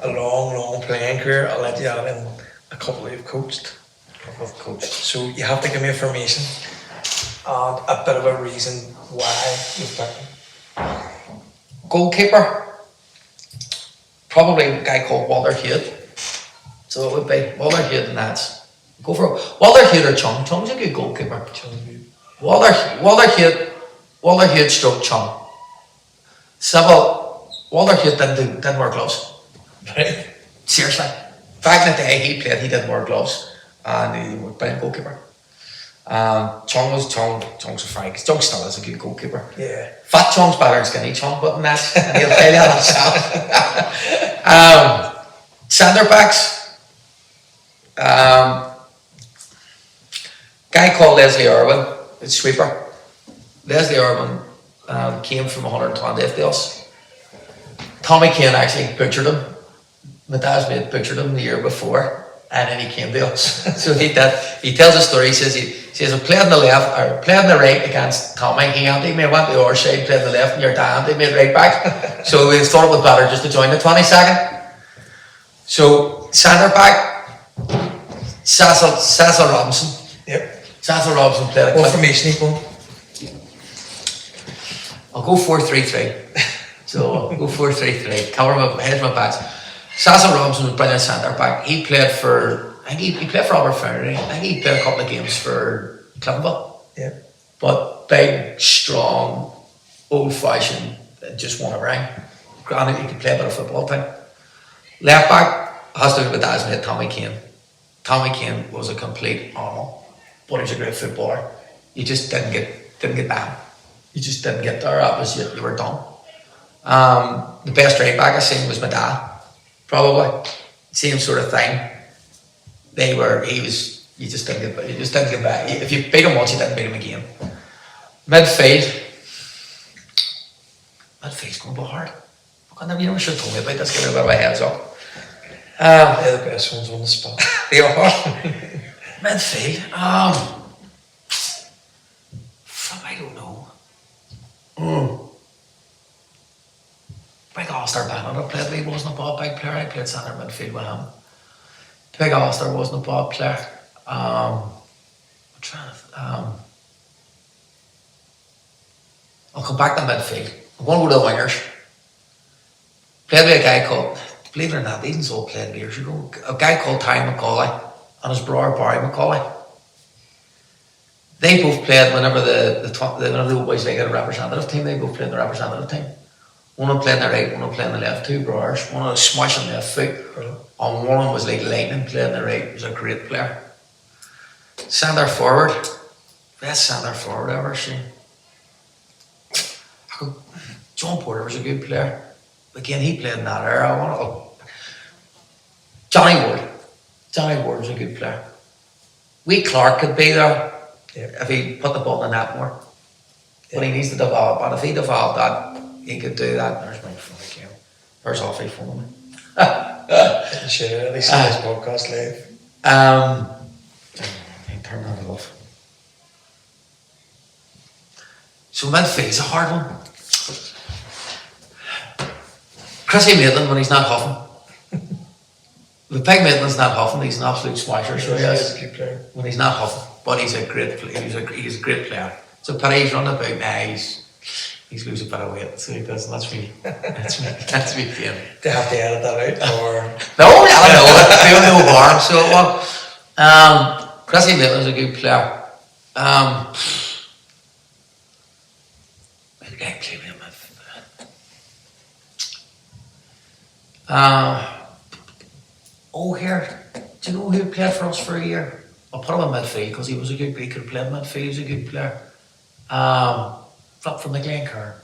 a long playing career, I'll let you add in a couple you've coached. So you have to give me information and a bit of a reason why you've picked him. Goalkeeper, probably a guy called Walter Hewitt. So it would be Walter Hewitt and that's go for Walter Hewitt or Chung. Chung's a good goalkeeper. Walter Hewitt stroke Chung. Simple. Walter Hewitt didn't wear gloves. Right. Seriously. Back in the day he didn't wear gloves, and he was a brilliant goalkeeper. Chung's a frank. Chung still is a good goalkeeper. Yeah. Fat Chung's better than skinny Chung, but and he'll tell you that himself. Centre backs. Guy called Leslie Irwin, it's sweeper. Leslie Irwin came from 120th to us. Tommy Kane actually pictured him. My dad's mate pictured him the year before, and then he came to us. So he tells a story. He says I played on the left or played on the right against Tommy. He went to the other side, played on the left, and your dad they made right back. So we thought it was better just to join the 22nd. So centre back, Cecil Robinson. Yep. Cecil Robinson played a What formation you going? I'll go 4-3-3. So I'll go 4-3-3. Cover my head, my backs. Cecil Robinson was brilliant centre back. He played for he played for Albert Ferry. I think he played a couple of games for Cliftonville. Yeah. But big, strong, old fashioned, just won a ring. Granted, he could play a bit of football thing. Left back has to be with dad's mate Tommy Kane. Tommy Kane was a complete animal, but he was a great footballer. You just didn't get down. You just didn't get there. That was you were done. The best right back I seen was my dad. Probably same sort of thing. You just didn't get back. If you beat him once, you didn't beat him again. Midfield's going to be hard. You never should have told me about this. Give me a bit of a heads up. They're the best ones on the spot. They are. Midfield. I don't know. Big All-Star Bannon I played with, he wasn't a bad big player. I played centre midfield with him. Big All-Star wasn't a bad player. I'm trying to I'll come back to midfield. I'm going to go to the wingers. Played with a guy called, believe it or not, these all played years ago. A guy called Ty Macaulay and his brother Barry Macaulay. They both played whenever the old boys like a representative team. They both played in the representative team. One of them playing the right, one of them playing the left, two brothers. One of them smashing left foot. Brilliant. And one of them was like lightning playing the right. He was a great player. Centre forward. Best centre forward I've ever seen. John Porter was a good player. Again, he played in that era. Johnny Ward. Johnny Ward was a good player. Wee Clark could be there if he put the ball in the net more. But he needs to develop. And if he developed that, he could do that. There's my phone again. There's Alfie phoning me. Shit, at least in this podcast live. Turn that off. So midfield's a hard one. Chrissy Maitland when he's not huffing. The Peg Maitland's not huffing, he's an absolute smasher, so he is. When he's not huffing. But he's a great player. He's a great player. So Paddy's running about now, he's losing a bit of weight, so he does. That's me pain. They have to edit that out, or no, I don't know. They don't know harm, so well. Chrissy Maitland's a good player. Where did I play with him? Here. Do you know who played for us for a year? I'll put him in midfield because he was a good. He could play in midfield. He was a good player. Flip from the Glencar.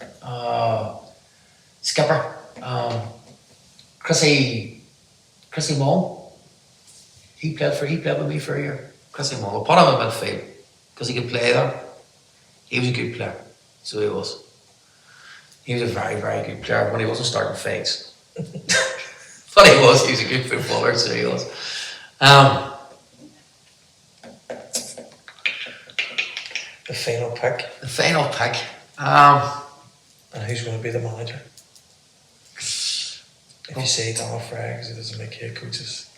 Skipper. Chrissy Mull. He played with me for a year. Chrissy Mull. I'll put him in midfield because he could play there. He was a good player. So he was. He was a very, very good player when he wasn't starting fights. But he was a good footballer, so he was. the final pick. The final pick. And who's going to be the manager? If you say Donald Frey, because he doesn't make head coaches.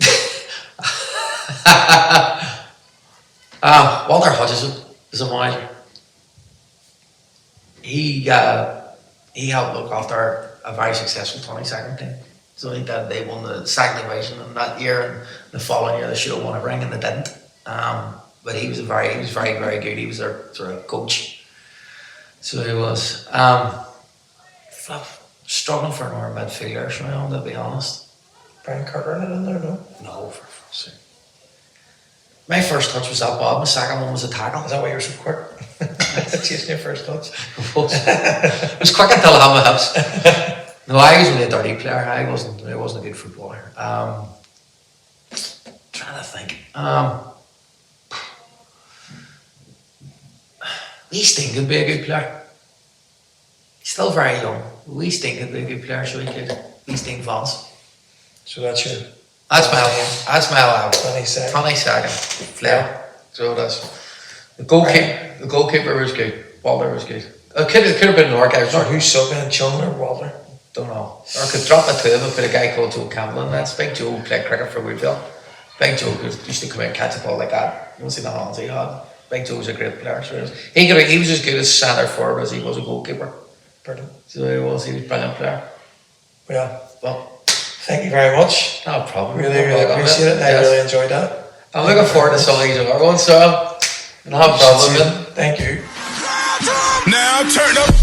Walter Hutchison is a manager. He helped look after a very successful 22nd team. So they won the second division in that year, and the following year they should have won a ring and they didn't. But he was very, very good. He was their sort of coach. So he was struggling for another midfielder, to be honest. Brian Kirker in there, no? No, for fuck's sake. My first touch was that Bob, my second one was a tackle. Is that why you were so quick? Chasing your first touch? It was quick until I had my hips. No, I was only a dirty player. I wasn't a good footballer. Trying to think. Wee Sting could be a good player. He's still very young. Wee Sting could be a good player, so he could. Wee Sting fans. So that's your... That's my 22nd. player. So that's the goalkeeper was good. Walter was good. It could have been Nork. So who's subbing, Chun or Walter? Don't know. Or could drop the two of them, put a guy called Joe Campbell in that. Big Joe played cricket for Woodville. Big Joe used to come out and catch a ball like that. You don't see the hands he had. Big Joe was a great player. So he was as good as centre forward as he was a goalkeeper. Brilliant. So he was a brilliant player. Well, thank you very much. No problem. Really appreciate it. I really enjoyed that. I'm looking forward to some of these other ones, so no problem. Thank you. Now turn up.